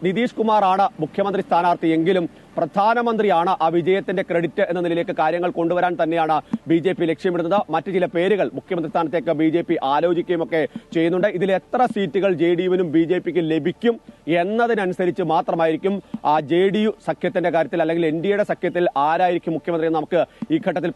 നിതീഷ് കുമാറാണ് മുഖ്യമന്ത്രി സ്ഥാനാർത്ഥി എങ്കിലും പ്രധാനമന്ത്രിയാണ് ആ വിജയത്തിന്റെ ക്രെഡിറ്റ് എന്ന നിലയിലേക്ക് കാര്യങ്ങൾ കൊണ്ടുവരാൻ തന്നെയാണ് BJP ലക്ഷ്യമിടുന്നത്. മറ്റു ചില പേരുകൾ മുഖ്യമന്ത്രി സ്ഥാനത്തേക്ക് BJP ആലോചിക്കുകയും ഒക്കെ ചെയ്യുന്നുണ്ട്. ഇതിൽ എത്ര സീറ്റുകൾ JDUവിനും BJPക്കും ലഭിക്കും എന്നതിനനുസരിച്ച് മാത്രമായിരിക്കും ആ JDU സഖ്യത്തിന്റെ കാര്യത്തിൽ അല്ലെങ്കിൽ NDAയുടെ സഖ്യത്തിൽ ആരായിരിക്കും മുഖ്യമന്ത്രി എന്ന് നമുക്ക് ഈ ഘട്ടത്തിൽ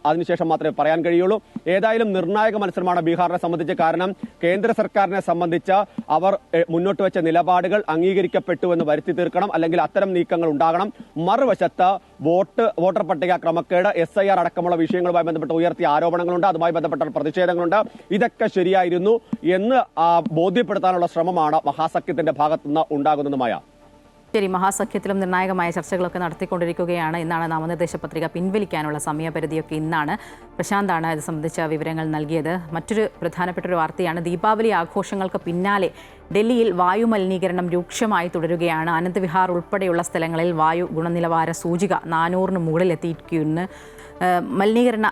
അതിനുശേഷം മാത്രമേ പറയാൻ കഴിയുള്ളൂ. ഏതായാലും നിർണായക മത്സരമാണ് ബീഹാറിനെ സംബന്ധിച്ച്. കാരണം കേന്ദ്ര സർക്കാരിനെ സംബന്ധിച്ച് അവർ മുന്നോട്ട് വെച്ച നിലപാടുകൾ അംഗീകരിക്കപ്പെട്ടു എന്ന് വരുത്തി തീർക്കണം, അല്ലെങ്കിൽ അത്തരം നീക്കങ്ങൾ ഉണ്ടാകണം. മറുവശത്ത് വോട്ടർ പട്ടിക ക്രമക്കേട്, SIR അടക്കമുള്ള വിഷയങ്ങളുമായി ബന്ധപ്പെട്ട് ഉയർത്തിയ ആരോപണങ്ങളുണ്ട്. അതുമായി ബന്ധപ്പെട്ട പ്രതിഷേധങ്ങളുണ്ട്. ഇതൊക്കെ ശരിയായിരുന്നു എന്ന് ബോധ്യപ്പെടുത്താനുള്ള ശ്രമമാണ് മഹാസഖ്യത്തിന്റെ ഭാഗത്തുനിന്ന് ഉണ്ടാകുന്നതുമായ. ശരി, മഹാസഖ്യത്തിലും നിർണായകമായ ചർച്ചകളൊക്കെ നടത്തിക്കൊണ്ടിരിക്കുകയാണ്. ഇന്നാണ് നാമനിർദ്ദേശ പത്രിക പിൻവലിക്കാനുള്ള സമയപരിധിയൊക്കെ ഇന്നാണ്. പ്രശാന്താണ് ഇത് സംബന്ധിച്ച വിവരങ്ങൾ നൽകിയത്. മറ്റൊരു പ്രധാനപ്പെട്ട ഒരു വാർത്തയാണ്, ദീപാവലി ആഘോഷങ്ങൾക്ക് പിന്നാലെ ഡൽഹിയിൽ വായു മലിനീകരണം രൂക്ഷമായി തുടരുകയാണ്. ആനന്ദ് വിഹാർ ഉൾപ്പെടെയുള്ള സ്ഥലങ്ങളിൽ വായു ഗുണനിലവാര സൂചിക 400 മുകളിലെത്തിയിരിക്കുന്നു. മലിനീകരണ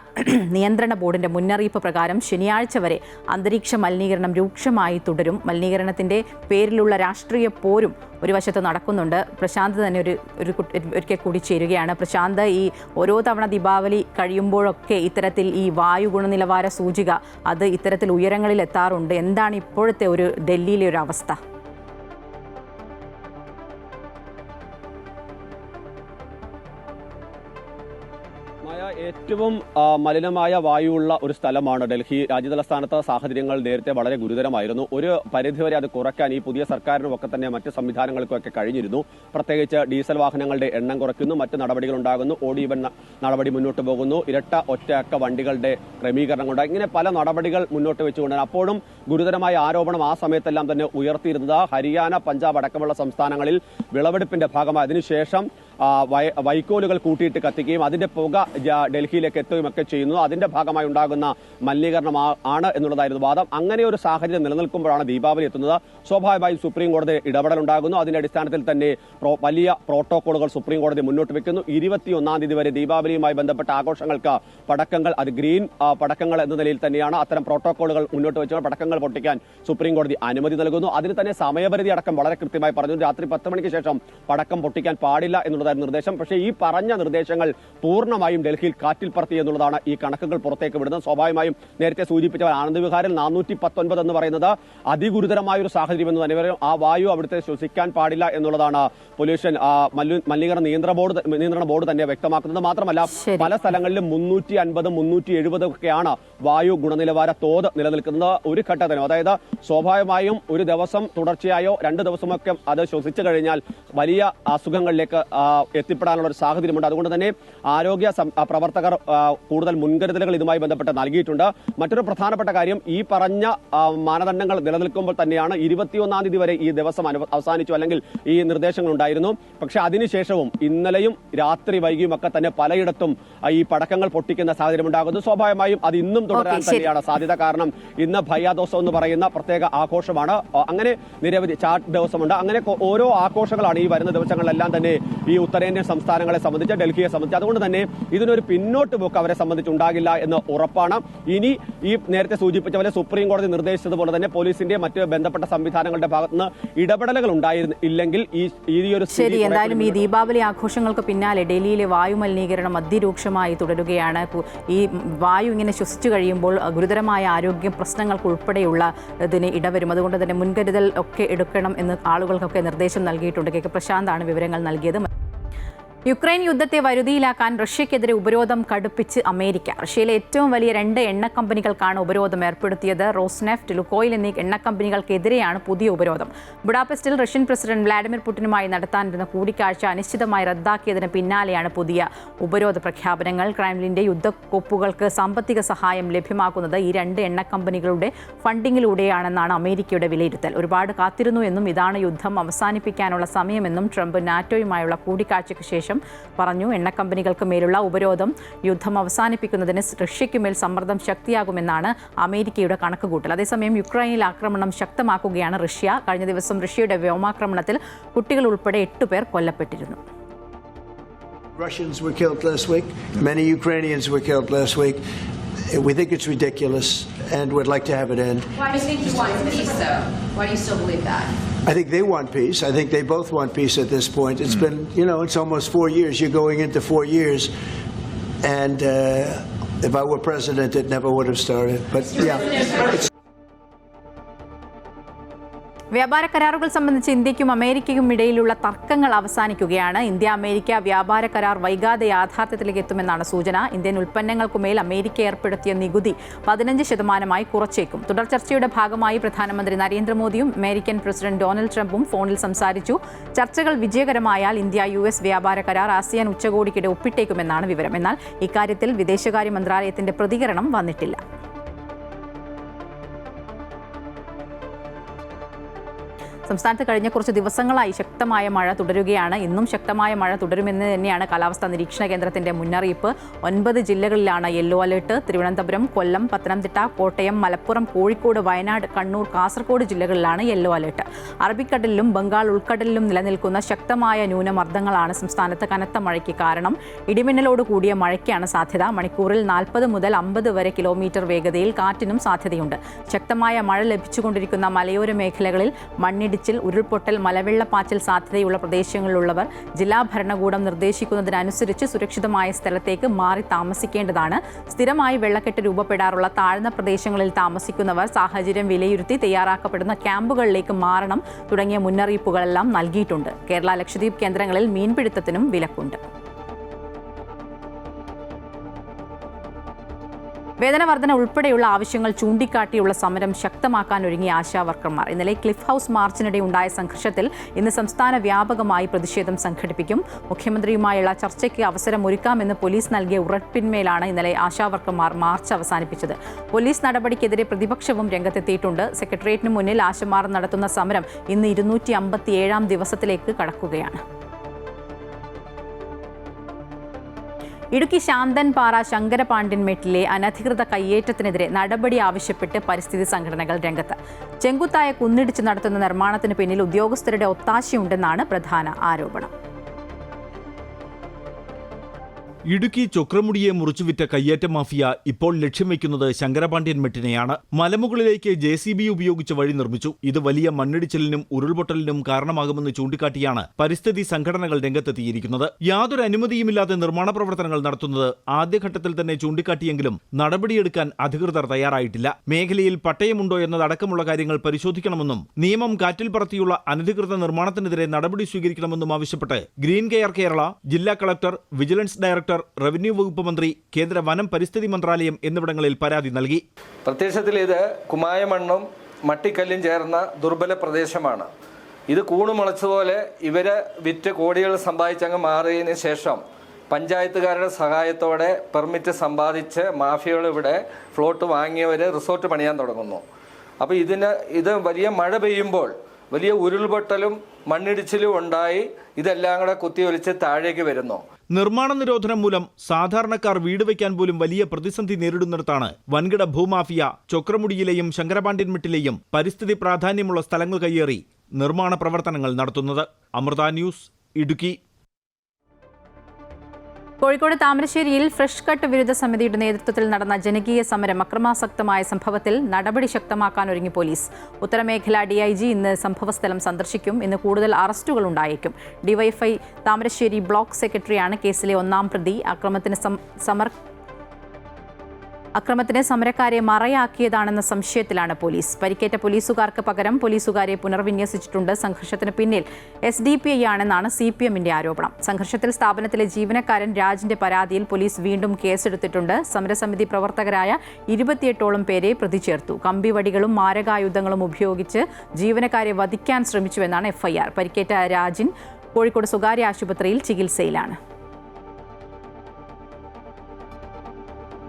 നിയന്ത്രണ ബോർഡിൻ്റെ മുന്നറിയിപ്പ് പ്രകാരം ശനിയാഴ്ച വരെ അന്തരീക്ഷ മലിനീകരണം രൂക്ഷമായി തുടരും. മലിനീകരണത്തിൻ്റെ പേരിലുള്ള രാഷ്ട്രീയ പോരും ഒരു വശത്ത് നടക്കുന്നുണ്ട്. പ്രശാന്ത് തന്നെ ഒരിക്കൽ കൂടി ചേരുകയാണ്. പ്രശാന്ത്, ഈ ഓരോ തവണ ദീപാവലി കഴിയുമ്പോഴൊക്കെ ഇത്തരത്തിൽ ഈ വായു ഗുണനിലവാര സൂചിക അത് ഇത്തരത്തിൽ ഉയരങ്ങളിൽ എത്താറുണ്ട്. എന്താണ് ഇപ്പോഴത്തെ ഒരു ഡൽഹിയിലെ ഒരു അവസ്ഥ? ഏറ്റവും മലിനമായ വായുവുള്ള ഒരു സ്ഥലമാണ് ഡൽഹി. രാജ്യതലസ്ഥാനത്ത് സാഹചര്യങ്ങൾ നേരത്തെ വളരെ ഗുരുതരമായിരുന്നു. ഒരു പരിധിവരെ അത് കുറയ്ക്കാൻ ഈ പുതിയ സർക്കാരിനും ഒക്കെ തന്നെ മറ്റ് സംവിധാനങ്ങൾക്കൊക്കെ കഴിഞ്ഞിരുന്നു. പ്രത്യേകിച്ച് ഡീസൽ വാഹനങ്ങളുടെ എണ്ണം കുറയ്ക്കുന്നു, മറ്റ് നടപടികൾ ഉണ്ടാകുന്നു, ഓഡിവൻ നടപടി മുന്നോട്ട് പോകുന്നു, ഇരട്ട ഒറ്റയക്ക വണ്ടികളുടെ ക്രമീകരണങ്ങളുണ്ട്. ഇങ്ങനെ പല നടപടികൾ മുന്നോട്ട് വെച്ചുകൊണ്ടാണ് അപ്പോഴും ഗുരുതരമായ ആരോപണം ആ സമയത്തെല്ലാം തന്നെ ഉയർത്തിയിരുന്നത്. ഹരിയാന, പഞ്ചാബ് അടക്കമുള്ള സംസ്ഥാനങ്ങളിൽ വിളവെടുപ്പിന്റെ ഭാഗമായി അതിനുശേഷം വൈക്കോലുകൾ കൂട്ടിയിട്ട് കത്തിക്കുകയും അതിന്റെ പുക ഡൽഹിയിലേക്ക് എത്തുകയും ഒക്കെ ചെയ്യുന്നു. അതിന്റെ ഭാഗമായി ഉണ്ടാകുന്ന മലിനീകരണം ആണ് എന്നുള്ളതായിരുന്നു വാദം. അങ്ങനെ ഒരു സാഹചര്യം നിലനിൽക്കുമ്പോഴാണ് ദീപാവലി എത്തുന്നത്. സ്വാഭാവികമായും സുപ്രീം കോടതി ഇടപെടൽ ഉണ്ടാകുന്നു. അതിന്റെ അടിസ്ഥാനത്തിൽ തന്നെ വലിയ പ്രോട്ടോകോളുകൾ സുപ്രീം കോടതി മുന്നോട്ട് വെക്കുന്നു. 21-ാം തീയതി വരെ ദീപാവലിയുമായി ബന്ധപ്പെട്ട ആഘോഷങ്ങൾക്ക് പടക്കങ്ങൾ, അത് ഗ്രീൻ പടക്കങ്ങൾ എന്ന നിലയിൽ തന്നെയാണ് അത്തരം പ്രോട്ടോകോളുകൾ മുന്നോട്ട് വെച്ച് പടക്കങ്ങൾ പൊട്ടിക്കാൻ സുപ്രീം കോടതി അനുമതി നൽകുന്നു. അതിന് തന്നെ സമയപരിധി അടക്കം വളരെ കൃത്യമായി പറഞ്ഞു. രാത്രി 10 മണിക്ക് ശേഷം പടക്കം പൊട്ടിക്കാൻ പാടില്ല എന്നുള്ളതായിരുന്നു നിർദ്ദേശം. പക്ഷേ ഈ പറഞ്ഞ നിർദ്ദേശങ്ങൾ പൂർണ്ണമായും ഡൽഹിയിൽ കാറ്റിൽ പറത്തി എന്നുള്ളതാണ് ഈ കണക്കുകൾ പുറത്തേക്ക് വിടുന്നത്. സ്വാഭാവികമായും നേരത്തെ സൂചിപ്പിച്ച ആനന്ദ് വിഹാറിൽ 419 എന്ന് പറയുന്നത് അതിഗുരുതരമായ ഒരു സാഹചര്യം എന്ന് തന്നെ പറയും. ആ വായു അവിടുത്തെ ശ്വസിക്കാൻ പാടില്ല എന്നുള്ളതാണ് പൊല്യൂഷൻ മലിനീകരണ നിയന്ത്രണ ബോർഡ് തന്നെ വ്യക്തമാക്കുന്നത്. മാത്രമല്ല പല സ്ഥലങ്ങളിലും 350, 370 ഒക്കെയാണ് വായു ഗുണനിലവാര തോത് നിലനിൽക്കുന്നത് ഒരു ഘട്ടത്തിനും. അതായത് സ്വാഭാവികമായും ഒരു ദിവസം തുടർച്ചയായോ 2 ദിവസമൊക്കെ അത് ശ്വസിച്ചു കഴിഞ്ഞാൽ വലിയ അസുഖങ്ങളിലേക്ക് എത്തിപ്പെടാനുള്ള ഒരു സാഹചര്യമുണ്ട്. അതുകൊണ്ട് തന്നെ ആരോഗ്യ പ്രവർത്തകർ കൂടുതൽ മുൻകരുതലുകൾ ഇതുമായി ബന്ധപ്പെട്ട് നൽകിയിട്ടുണ്ട്. മറ്റൊരു പ്രധാനപ്പെട്ട കാര്യം, ഈ പറഞ്ഞ മാനദണ്ഡങ്ങൾ നിലനിൽക്കുമ്പോൾ തന്നെയാണ് 21-ാം തീയതി വരെ ഈ ദിവസം അവസാനിച്ചു, അല്ലെങ്കിൽ ഈ നിർദ്ദേശങ്ങൾ ഉണ്ടായിരുന്നു. പക്ഷെ അതിനുശേഷവും ഇന്നലെയും രാത്രി വൈകിയും ഒക്കെ തന്നെ പലയിടത്തും ഈ പടക്കങ്ങൾ പൊട്ടിക്കുന്ന സാഹചര്യം ഉണ്ടാകുന്നു. സ്വാഭാവികമായും അത് ഇന്നും തുടരാൻ തന്നെയാണ് സാധ്യത. കാരണം ഇന്ന് ഭയ്യാദോസം എന്ന് പറയുന്ന പ്രത്യേക ആഘോഷമാണ്. അങ്ങനെ നിരവധി ചാട്ട് ദിവസമുണ്ട്. അങ്ങനെ ഓരോ ആഘോഷങ്ങളാണ് ഈ വരുന്ന ദിവസങ്ങളിലെല്ലാം തന്നെ ഈ ഉത്തരേന്ത്യൻ സംസ്ഥാനങ്ങളെ സംബന്ധിച്ച്, ഡൽഹിയെ സംബന്ധിച്ച്. അതുകൊണ്ട് തന്നെ ഇതിനൊരു പിന്നോട്ട് പോക്ക് അവരെ സംബന്ധിച്ചുണ്ടാകില്ല എന്ന് ഉറപ്പാണ്. ഇനി ഈ നേരത്തെ സൂചിപ്പിച്ച പോലെ സുപ്രീം കോടതി നിർദ്ദേശിച്ചതുപോലെ തന്നെ പോലീസിന്റെ മറ്റ് ബന്ധപ്പെട്ട സംവിധാനങ്ങളുടെ ഭാഗത്തുനിന്ന് ഇടപെടലുകൾ ഉണ്ടായിരുന്നില്ലെങ്കിൽ ഈ ഒരു ശരി. എന്തായാലും ഈ ദീപാവലി ആഘോഷങ്ങൾക്ക് പിന്നാലെ ഡൽഹിയിലെ വായു മലിനീകരണം അതിരൂക്ഷമായി തുടരുകയാണ്. ഈ വായു ഇങ്ങനെ ശ്വസിച്ചു കഴിയുമ്പോൾ ഗുരുതരമായ ആരോഗ്യ പ്രശ്നങ്ങൾക്ക് ഉൾപ്പെടെയുള്ള ഇതിന് ഇടവരും. അതുകൊണ്ട് തന്നെ മുൻകരുതൽ ഒക്കെ എടുക്കണം എന്ന് ആളുകൾക്കൊക്കെ നിർദ്ദേശം നൽകിയിട്ടുണ്ട്. കെ പ്രശാന്താണ് വിവരങ്ങൾ നൽകിയത്. യുക്രൈൻ യുദ്ധത്തെ വരുതിയിലാക്കാൻ റഷ്യക്കെതിരെ ഉപരോധം കടുപ്പിച്ച് അമേരിക്ക. റഷ്യയിലെ ഏറ്റവും വലിയ 2 എണ്ണ കമ്പനികൾക്കാണ് ഉപരോധം ഏർപ്പെടുത്തിയത്. റോസ്നെഫ്റ്റ്, ലുക്കോയിൽ എന്നീ എണ്ണ കമ്പനികൾക്കെതിരെയാണ് പുതിയ ഉപരോധം. ബുഡാപെസ്റ്റിൽ റഷ്യൻ പ്രസിഡന്റ് വ്ളാഡിമിർ പുടിനുമായി നടത്താനിരുന്ന കൂടിക്കാഴ്ച അനിശ്ചിതമായി റദ്ദാക്കിയതിന് പിന്നാലെയാണ് പുതിയ ഉപരോധ പ്രഖ്യാപനങ്ങൾ. ക്രെംലിന്റെ യുദ്ധക്കൊപ്പുകൾക്ക് സാമ്പത്തിക സഹായം ലഭ്യമാക്കുന്നത് ഈ 2 എണ്ണ കമ്പനികളുടെ ഫണ്ടിങ്ങിലൂടെയാണെന്നാണ് അമേരിക്കയുടെ വിലയിരുത്തൽ. ഒരുപാട് കാത്തിരുന്നു എന്നും ഇതാണ് യുദ്ധം അവസാനിപ്പിക്കാനുള്ള സമയമെന്നും ട്രംപ് നാറ്റോയുമായുള്ള കൂടിക്കാഴ്ചയ്ക്ക് ശേഷം പറഞ്ഞു. എണ്ണ കമ്പനികൾക്ക് മേലുള്ള ഉപരോധം യുദ്ധം അവസാനിപ്പിക്കുന്നതിന് റഷ്യയ്ക്കുമേൽ സമ്മർദ്ദം ശക്തിയാകുമെന്നാണ് അമേരിക്കയുടെ കണക്കുകൂട്ടൽ. അതേസമയം യുക്രൈനിൽ ആക്രമണം ശക്തമാക്കുകയാണ് റഷ്യ. കഴിഞ്ഞ ദിവസം റഷ്യയുടെ വ്യോമാക്രമണത്തിൽ കുട്ടികൾ ഉൾപ്പെടെ 8 പേർ കൊല്ലപ്പെട്ടിരുന്നു. Russians were killed last week. Many Ukrainians were killed last week. We think it's ridiculous and would like to have it end. Why do you think you want peace, though? Why do you still believe that? I think they want peace. I think they both want peace at this point. It's been, it's almost 4 years. You're going into 4 years. And if I were president, it never would have started. But yeah. വ്യാപാര കരാറുകൾ സംബന്ധിച്ച് ഇന്ത്യയ്ക്കും അമേരിക്കയ്ക്കും ഇടയിലുള്ള തർക്കങ്ങൾ അവസാനിക്കുകയാണ്. India America വ്യാപാര കരാർ വൈകാതെ യാഥാർത്ഥ്യത്തിലേക്ക് എത്തുമെന്നാണ് സൂചന. ഇന്ത്യൻ ഉൽപ്പന്നങ്ങൾക്കുമേൽ അമേരിക്ക ഏർപ്പെടുത്തിയ നികുതി 15% കുറച്ചേക്കും. തുടർ ചർച്ചയുടെ ഭാഗമായി പ്രധാനമന്ത്രി നരേന്ദ്രമോദിയും അമേരിക്കൻ പ്രസിഡന്റ് ഡൊണാൾഡ് ട്രംപും ഫോണിൽ സംസാരിച്ചു. ചർച്ചകൾ വിജയകരമായാൽ ഇന്ത്യ US വ്യാപാര കരാർ ആസിയാൻ ഉച്ചകോടിക്കിടെ ഒപ്പിട്ടേക്കുമെന്നാണ് വിവരം. എന്നാൽ ഇക്കാര്യത്തിൽ വിദേശകാര്യ മന്ത്രാലയത്തിന്റെ പ്രതികരണം വന്നിട്ടില്ല. സംസ്ഥാനത്ത് കഴിഞ്ഞ കുറച്ച് ദിവസങ്ങളായി ശക്തമായ മഴ തുടരുകയാണ്. ഇന്നും ശക്തമായ മഴ തുടരുമെന്ന് തന്നെയാണ് കാലാവസ്ഥാ നിരീക്ഷണ കേന്ദ്രത്തിന്റെ മുന്നറിയിപ്പ്. 9 ജില്ലകളിലാണ് യെല്ലോ അലർട്ട്. തിരുവനന്തപുരം, കൊല്ലം, പത്തനംതിട്ട, കോട്ടയം, മലപ്പുറം, കോഴിക്കോട്, വയനാട്, കണ്ണൂർ, കാസർഗോഡ് ജില്ലകളിലാണ് യെല്ലോ അലർട്ട്. അറബിക്കടലിലും ബംഗാൾ ഉൾക്കടലിലും നിലനിൽക്കുന്ന ശക്തമായ ന്യൂനമർദ്ദങ്ങളാണ് സംസ്ഥാനത്ത് കനത്ത മഴയ്ക്ക് കാരണം. ഇടിമിന്നലോട് കൂടിയ മഴയ്ക്കാണ് സാധ്യത. മണിക്കൂറിൽ 40 മുതൽ 50 വരെ കിലോമീറ്റർ വേഗതയിൽ കാറ്റിനും സാധ്യതയുണ്ട്. ശക്തമായ മഴ ലഭിച്ചുകൊണ്ടിരിക്കുന്ന മലയോര മേഖലകളിൽ മണ്ണിടിച്ചിൽ, ഉരുൾപൊട്ടൽ, മലവെള്ളപ്പാച്ചിൽ സാധ്യതയുള്ള പ്രദേശങ്ങളിലുള്ളവർ ജില്ലാ ഭരണകൂടം നിർദ്ദേശിക്കുന്നതിനനുസരിച്ച് സുരക്ഷിതമായ സ്ഥലത്തേക്ക് മാറി താമസിക്കേണ്ടതാണ്. സ്ഥിരമായി വെള്ളക്കെട്ട് രൂപപ്പെടാറുള്ള താഴ്ന്ന പ്രദേശങ്ങളിൽ താമസിക്കുന്നവർ സാഹചര്യം വിലയിരുത്തി തയ്യാറാക്കപ്പെടുന്ന ക്യാമ്പുകളിലേക്ക് മാറണം തുടങ്ങിയ മുന്നറിയിപ്പുകളെല്ലാം നൽകിയിട്ടുണ്ട്. കേരള, ലക്ഷദ്വീപ് കേന്ദ്രങ്ങളിൽ മീൻപിടുത്തത്തിനും വിലക്കുണ്ട്. വേതന വർധന ഉൾപ്പെടെയുള്ള ആവശ്യങ്ങൾ ചൂണ്ടിക്കാട്ടിയുള്ള സമരം ശക്തമാക്കാൻ ഒരുങ്ങിയ ആശാവർക്കർമാർ. ഇന്നലെ ക്ലിഫ് ഹൗസ് മാർച്ചിനിടെ ഉണ്ടായ സംഘർഷത്തിൽ ഇന്ന് സംസ്ഥാന വ്യാപകമായി പ്രതിഷേധം സംഘടിപ്പിക്കും. മുഖ്യമന്ത്രിയുമായുള്ള ചർച്ചയ്ക്ക് അവസരമൊരുക്കാമെന്ന് പോലീസ് നൽകിയ ഉറപ്പിന്മേലാണ് ഇന്നലെ ആശാവർക്കർമാർ മാർച്ച് അവസാനിപ്പിച്ചത്. പോലീസ് നടപടിക്കെതിരെ പ്രതിപക്ഷവും രംഗത്തെത്തിയിട്ടുണ്ട്. സെക്രട്ടേറിയറ്റിന് മുന്നിൽ ആശമാർ നടത്തുന്ന സമരം ഇന്ന് 257-ാം ദിവസത്തിലേക്ക് കടക്കുകയാണ്. ഇടുക്കി ശാന്തൻപാറ ശങ്കരപാണ്ഡ്യൻമേട്ടിലെ അനധികൃത കയ്യേറ്റത്തിനെതിരെ നടപടി ആവശ്യപ്പെട്ട് പരിസ്ഥിതി സംഘടനകൾ രംഗത്ത്. ചെങ്കുത്തായ കുന്നിടിച്ച് നടത്തുന്ന നിർമ്മാണത്തിന് പിന്നിൽ ഉദ്യോഗസ്ഥരുടെ ഒത്താശയുണ്ടെന്നാണ് പ്രധാന ആരോപണം. ഇടുക്കി ചൊക്രമുടിയെ മുറിച്ചുവിറ്റ കയ്യേറ്റ മാഫിയ ഇപ്പോൾ ലക്ഷ്യം വെക്കുന്നത് ശങ്കരപാണ്ഡ്യൻമെട്ടിനെയാണ്. മലമുകളിലേക്ക് JCB ഉപയോഗിച്ച് വഴി നിർമ്മിച്ചു. ഇത് വലിയ മണ്ണിടിച്ചിലിനും ഉരുൾപൊട്ടലിനും കാരണമാകുമെന്ന് ചൂണ്ടിക്കാട്ടിയാണ് പരിസ്ഥിതി സംഘടനകൾ രംഗത്തെത്തിയിരിക്കുന്നത്. യാതൊരു അനുമതിയുമില്ലാതെ നിർമ്മാണ പ്രവർത്തനങ്ങൾ നടത്തുന്നത് ആദ്യഘട്ടത്തിൽ തന്നെ ചൂണ്ടിക്കാട്ടിയെങ്കിലും നടപടിയെടുക്കാൻ അധികൃതർ തയ്യാറായിട്ടില്ല. മേഖലയിൽ പട്ടയമുണ്ടോ എന്നതടക്കമുള്ള കാര്യങ്ങൾ പരിശോധിക്കണമെന്നും നിയമം കാറ്റിൽ പറത്തിയുള്ള അനധികൃത നിർമ്മാണത്തിനെതിരെ നടപടി സ്വീകരിക്കണമെന്നും ആവശ്യപ്പെട്ട് ഗ്രീൻ കെയർ കേരള, ജില്ലാ കളക്ടർ, വിജിലൻസ് ഡയറക്ടർ, റവന്യൂ വകുപ്പ് മന്ത്രി, കേന്ദ്ര വനം പരിസ്ഥിതി മന്ത്രാലയം എന്നിവിടങ്ങളിൽ പരാതി നൽകി. പ്രത്യക്ഷത്തിൽ ഇത് കുമായമണ്ണും മട്ടിക്കല്ലും ചേർന്ന ദുർബല പ്രദേശമാണ്. ഇത് കൂണുമുളച്ചതുപോലെ ഇവരെ വിറ്റ് കോടികൾ സമ്പാദിച്ചങ്ങ് മാറിയതിനു ശേഷം പഞ്ചായത്തുകാരുടെ സഹായത്തോടെ പെർമിറ്റ് സമ്പാദിച്ച് മാഫിയകൾ ഇവിടെ ഫ്ലോട്ട് വാങ്ങിയവർ റിസോർട്ട് പണിയാൻ തുടങ്ങുന്നു. അപ്പോൾ ഇത് വലിയ മഴ പെയ്യുമ്പോൾ വലിയ ഉരുൾപൊട്ടലും മണ്ണിടിച്ചിലും ഉണ്ടായി ഇതെല്ലാം കൂടെ കുത്തിയൊലിച്ച് താഴേക്ക് വരുന്നു. നിർമ്മാണ നിരോധനം മൂലം സാധാരണക്കാർ വീട് വയ്ക്കാൻ പോലും വലിയ പ്രതിസന്ധി നേരിടുന്നിടത്താണ് വൻകിട ഭൂമാഫിയ ചൊക്രമുടിയിലെയും ശങ്കരപാണ്ഡ്യൻമെട്ടിലെയും പരിസ്ഥിതി പ്രാധാന്യമുള്ള സ്ഥലങ്ങൾ കയ്യേറി നിർമ്മാണ പ്രവർത്തനങ്ങൾ നടത്തുന്നത്. അമൃത ന്യൂസ്, ഇടുക്കി. കോഴിക്കോട് താമരശ്ശേരിയിൽ ഫ്രഷ് കട്ട് വിരുദ്ധ സമിതിയുടെ നേതൃത്വത്തിൽ നടന്ന ജനകീയ സമരം അക്രമാസക്തമായ സംഭവത്തിൽ നടപടി ശക്തമാക്കാനൊരുങ്ങി പോലീസ്. ഉത്തരമേഖല DIG ഇന്ന് സംഭവസ്ഥലം സന്ദർശിക്കും. ഇന്ന് കൂടുതൽ അറസ്റ്റുകൾ ഉണ്ടായേക്കും. ഡിവൈഎഫ്ഐ താമരശ്ശേരി ബ്ലോക്ക് സെക്രട്ടറിയാണ് കേസിലെ ഒന്നാം പ്രതി. അക്രമത്തിന് സമരക്കാരെ മറയാക്കിയതാണെന്ന സംശയത്തിലാണ് പോലീസ്. പരിക്കേറ്റ പോലീസുകാർക്ക് പകരം പോലീസുകാരെ പുനർവിന്യസിച്ചിട്ടുണ്ട്. സംഘർഷത്തിന് പിന്നിൽ SDPI ആണെന്നാണ് CPMന്റെ ആരോപണം. സംഘർഷത്തിൽ സ്ഥാപനത്തിലെ ജീവനക്കാരൻ രാജിന്റെ പരാതിയിൽ പോലീസ് വീണ്ടും കേസെടുത്തിട്ടുണ്ട്. സമരസമിതി പ്രവർത്തകരായ 28ഓളം പേരെ പ്രതി ചേർത്തു. കമ്പിവടികളും മാരകായുധങ്ങളും ഉപയോഗിച്ച് ജീവനക്കാരെ വധിക്കാൻ ശ്രമിച്ചുവെന്നാണ് FIR. പരിക്കേറ്റ രാജിൻ കോഴിക്കോട് സ്വകാര്യ ആശുപത്രിയിൽ ചികിത്സയിലാണ്.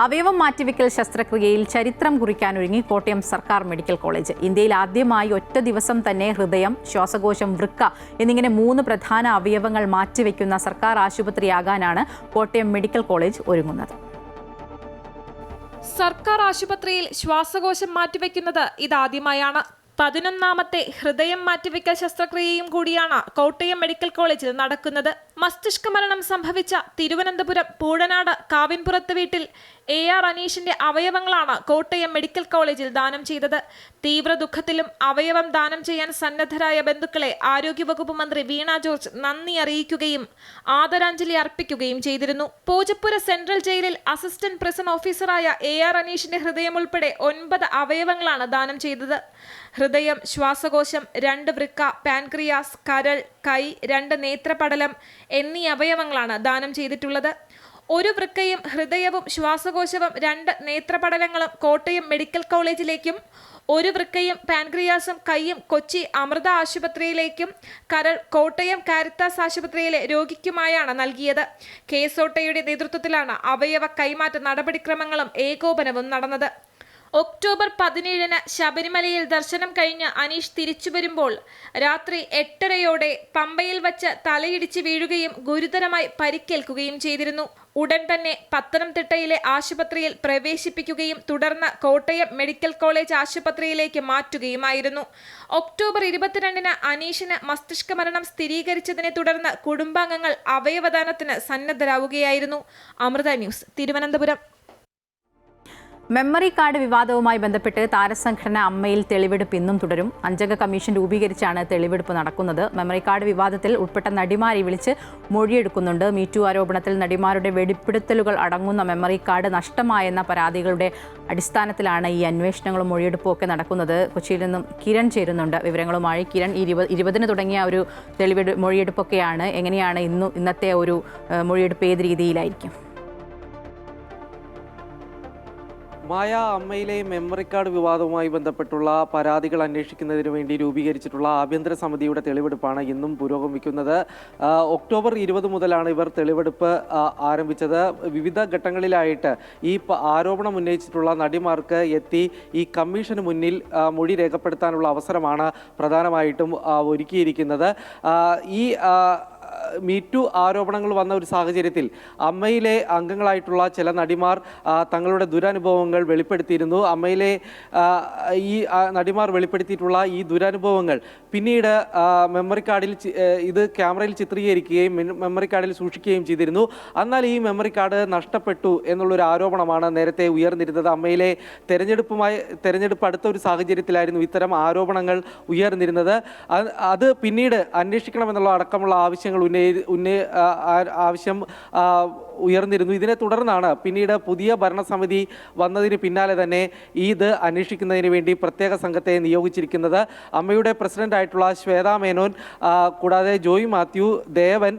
അവയവം മാറ്റിവെക്കൽ ശസ്ത്രക്രിയയിൽ ചരിത്രം കുറിക്കാനൊരുങ്ങി കോട്ടയം സർക്കാർ മെഡിക്കൽ കോളേജ്. ഇന്ത്യയിൽ ആദ്യമായി ഒറ്റ ദിവസം തന്നെ ഹൃദയം, ശ്വാസകോശം, വൃക്ക എന്നിങ്ങനെ 3 പ്രധാന അവയവങ്ങൾ മാറ്റിവെക്കുന്ന സർക്കാർ ആശുപത്രിയാകാനാണ് കോട്ടയം മെഡിക്കൽ കോളേജ് ഒരുങ്ങുന്നത്. സർക്കാർ ആശുപത്രിയിൽ ശ്വാസകോശം മാറ്റിവെക്കുന്നത് ഇതാദ്യമായാണ്. 11ാമത്തെ ഹൃദയം മാറ്റിവെക്കൽ ശസ്ത്രക്രിയയും കൂടിയാണ് കോട്ടയം മെഡിക്കൽ കോളേജിൽ നടക്കുന്നത്. മസ്തിഷ്ക മരണം സംഭവിച്ച തിരുവനന്തപുരം പൂഴനാട് കാവിൻപുറത്ത് വീട്ടിൽ AR അനീഷിന്റെ അവയവങ്ങളാണ് കോട്ടയം മെഡിക്കൽ കോളേജിൽ ദാനം ചെയ്തത്. തീവ്ര ദുഃഖത്തിലും അവയവം ദാനം ചെയ്യാൻ സന്നദ്ധരായ ബന്ധുക്കളെ ആരോഗ്യവകുപ്പ് മന്ത്രി വീണ ജോർജ് നന്ദി അറിയിക്കുകയും ആദരാഞ്ജലി അർപ്പിക്കുകയും ചെയ്തിരുന്നു. പൂജപ്പുര സെൻട്രൽ ജയിലിൽ അസിസ്റ്റന്റ് പ്രിസൺ ഓഫീസറായ AR അനീഷിന്റെ ഹൃദയം ഉൾപ്പെടെ 9 അവയവങ്ങളാണ് ദാനം ചെയ്തത്. ഹൃദയം, ശ്വാസകോശം, 2 വൃക്ക, പാൻക്രിയാസ്, കരൾ, കൈ, 2 നേത്രപടലം എന്നീ അവയവങ്ങളാണ് ദാനം ചെയ്തിട്ടുള്ളത്. 1 വൃക്കയും ഹൃദയവും ശ്വാസകോശവും 2 നേത്രപടലങ്ങളും കോട്ടയം മെഡിക്കൽ കോളേജിലേക്കും 1 വൃക്കയും പാൻക്രിയാസും കൈയും കൊച്ചി അമൃത ആശുപത്രിയിലേക്കും കരൾ കോട്ടയം കാരിത്താസ് ആശുപത്രിയിലെ രോഗിക്കുമായാണ് നൽകിയത്. കേസോട്ടയുടെ നേതൃത്വത്തിലാണ് അവയവ കൈമാറ്റ നടപടിക്രമങ്ങളും ഏകോപനവും നടന്നത്. ഒക്ടോബർ 17-ന് ശബരിമലയിൽ ദർശനം കഴിഞ്ഞ് അനീഷ് തിരിച്ചു വരുമ്പോൾ രാത്രി 8:30-യോടെ പമ്പയിൽ വച്ച് തലയിടിച്ച് വീഴുകയും ഗുരുതരമായി പരിക്കേൽക്കുകയും ചെയ്തിരുന്നു. ഉടൻ തന്നെ പത്തനംതിട്ടയിലെ ആശുപത്രിയിൽ പ്രവേശിപ്പിക്കുകയും തുടർന്ന് കോട്ടയം മെഡിക്കൽ കോളേജ് ആശുപത്രിയിലേക്ക് മാറ്റുകയുമായിരുന്നു. ഒക്ടോബർ 22-ന് അനീഷിന് മസ്തിഷ്ക മരണം സ്ഥിരീകരിച്ചതിനെ തുടർന്ന് കുടുംബാംഗങ്ങൾ അവയവദാനത്തിന് സന്നദ്ധരാവുകയായിരുന്നു. Amrita news, Thiruvananthapuram. Memory card വിവാദവുമായി ബന്ധപ്പെട്ട് താരസംഘടന അമ്മയിൽ തെളിവെടുപ്പ് ഇന്നും തുടരും. 5-അംഗ കമ്മീഷൻ രൂപീകരിച്ചാണ് തെളിവെടുപ്പ് നടക്കുന്നത്. മെമ്മറി കാർഡ് വിവാദത്തിൽ ഉൾപ്പെട്ട നടിമാരെ വിളിച്ച് മൊഴിയെടുക്കുന്നുണ്ട്. മീറ്റു ആരോപണത്തിൽ നടിമാരുടെ വെളിപ്പെടുത്തലുകൾ അടങ്ങുന്ന മെമ്മറി കാർഡ് നഷ്ടമായെന്ന പരാതികളുടെ അടിസ്ഥാനത്തിലാണ് ഈ അന്വേഷണങ്ങളും മൊഴിയെടുപ്പും ഒക്കെ നടക്കുന്നത്. കൊച്ചിയിൽ നിന്നും കിരൺ ചേരുന്നുണ്ട് വിവരങ്ങളുമായി. കിരൺ, 20-ന് തുടങ്ങിയ ഒരു മൊഴിയെടുപ്പൊക്കെയാണ്. എങ്ങനെയാണ് ഇന്നത്തെ ഒരു മൊഴിയെടുപ്പ്, ഏത് രീതിയിലായിരിക്കും? മായ, അമ്മയിലെ മെമ്മറി കാർഡ് വിവാദവുമായി ബന്ധപ്പെട്ടുള്ള പരാതികൾ അന്വേഷിക്കുന്നതിന് വേണ്ടി രൂപീകരിച്ചിട്ടുള്ള ആഭ്യന്തര സമിതിയുടെ തെളിവെടുപ്പാണ് ഇന്നും പുരോഗമിക്കുന്നത്. ഒക്ടോബർ 20 മുതലാണ് ഇവർ തെളിവെടുപ്പ് ആരംഭിച്ചത്. വിവിധ ഘട്ടങ്ങളിലായിട്ട് ഈ ആരോപണം ഉന്നയിച്ചിട്ടുള്ള നടിമാർക്ക് എത്തി ഈ കമ്മീഷന് മുന്നിൽ മൊഴി രേഖപ്പെടുത്താനുള്ള അവസരമാണ് പ്രധാനമായിട്ടും ഒരുക്കിയിരിക്കുന്നത്. ഈ മീറ്റു ആരോപണങ്ങൾ വന്ന ഒരു സാഹചര്യത്തിൽ അമ്മയിലെ അംഗങ്ങളായിട്ടുള്ള ചില നടിമാർ തങ്ങളുടെ ദുരനുഭവങ്ങൾ വെളിപ്പെടുത്തിയിരുന്നു. അമ്മയിലെ ഈ നടിമാർ വെളിപ്പെടുത്തിയിട്ടുള്ള ഈ ദുരനുഭവങ്ങൾ പിന്നീട് മെമ്മറി കാർഡിൽ ഇത് ക്യാമറയിൽ ചിത്രീകരിക്കുകയും മെമ്മറി കാർഡിൽ സൂക്ഷിക്കുകയും ചെയ്തിരുന്നു. എന്നാൽ ഈ മെമ്മറി കാർഡ് നഷ്ടപ്പെട്ടു എന്നുള്ളൊരു ആരോപണമാണ് നേരത്തെ ഉയർന്നിരുന്നത്. അമ്മയിലെ തെരഞ്ഞെടുപ്പ് അടുത്ത ഒരു സാഹചര്യത്തിലായിരുന്നു ഇത്തരം ആരോപണങ്ങൾ ഉയർന്നിരുന്നത്. അത് പിന്നീട് അന്വേഷിക്കണമെന്നുള്ള അടക്കമുള്ള ആവശ്യങ്ങൾ ആവശ്യം ഉയർന്നിരുന്നു. ഇതിനെ തുടർന്നാണ് പിന്നീട് പുതിയ ഭരണസമിതി വന്നതിന് പിന്നാലെ തന്നെ ഇത് അന്വേഷിക്കുന്നതിന് വേണ്ടി പ്രത്യേക സംഘത്തെ നിയോഗിച്ചിരിക്കുന്നത്. അമ്മയുടെ പ്രസിഡന്റായിട്ടുള്ള ശ്വേതാ മേനോൻ, കൂടാതെ ജോയ് മാത്യു, ദേവൻ,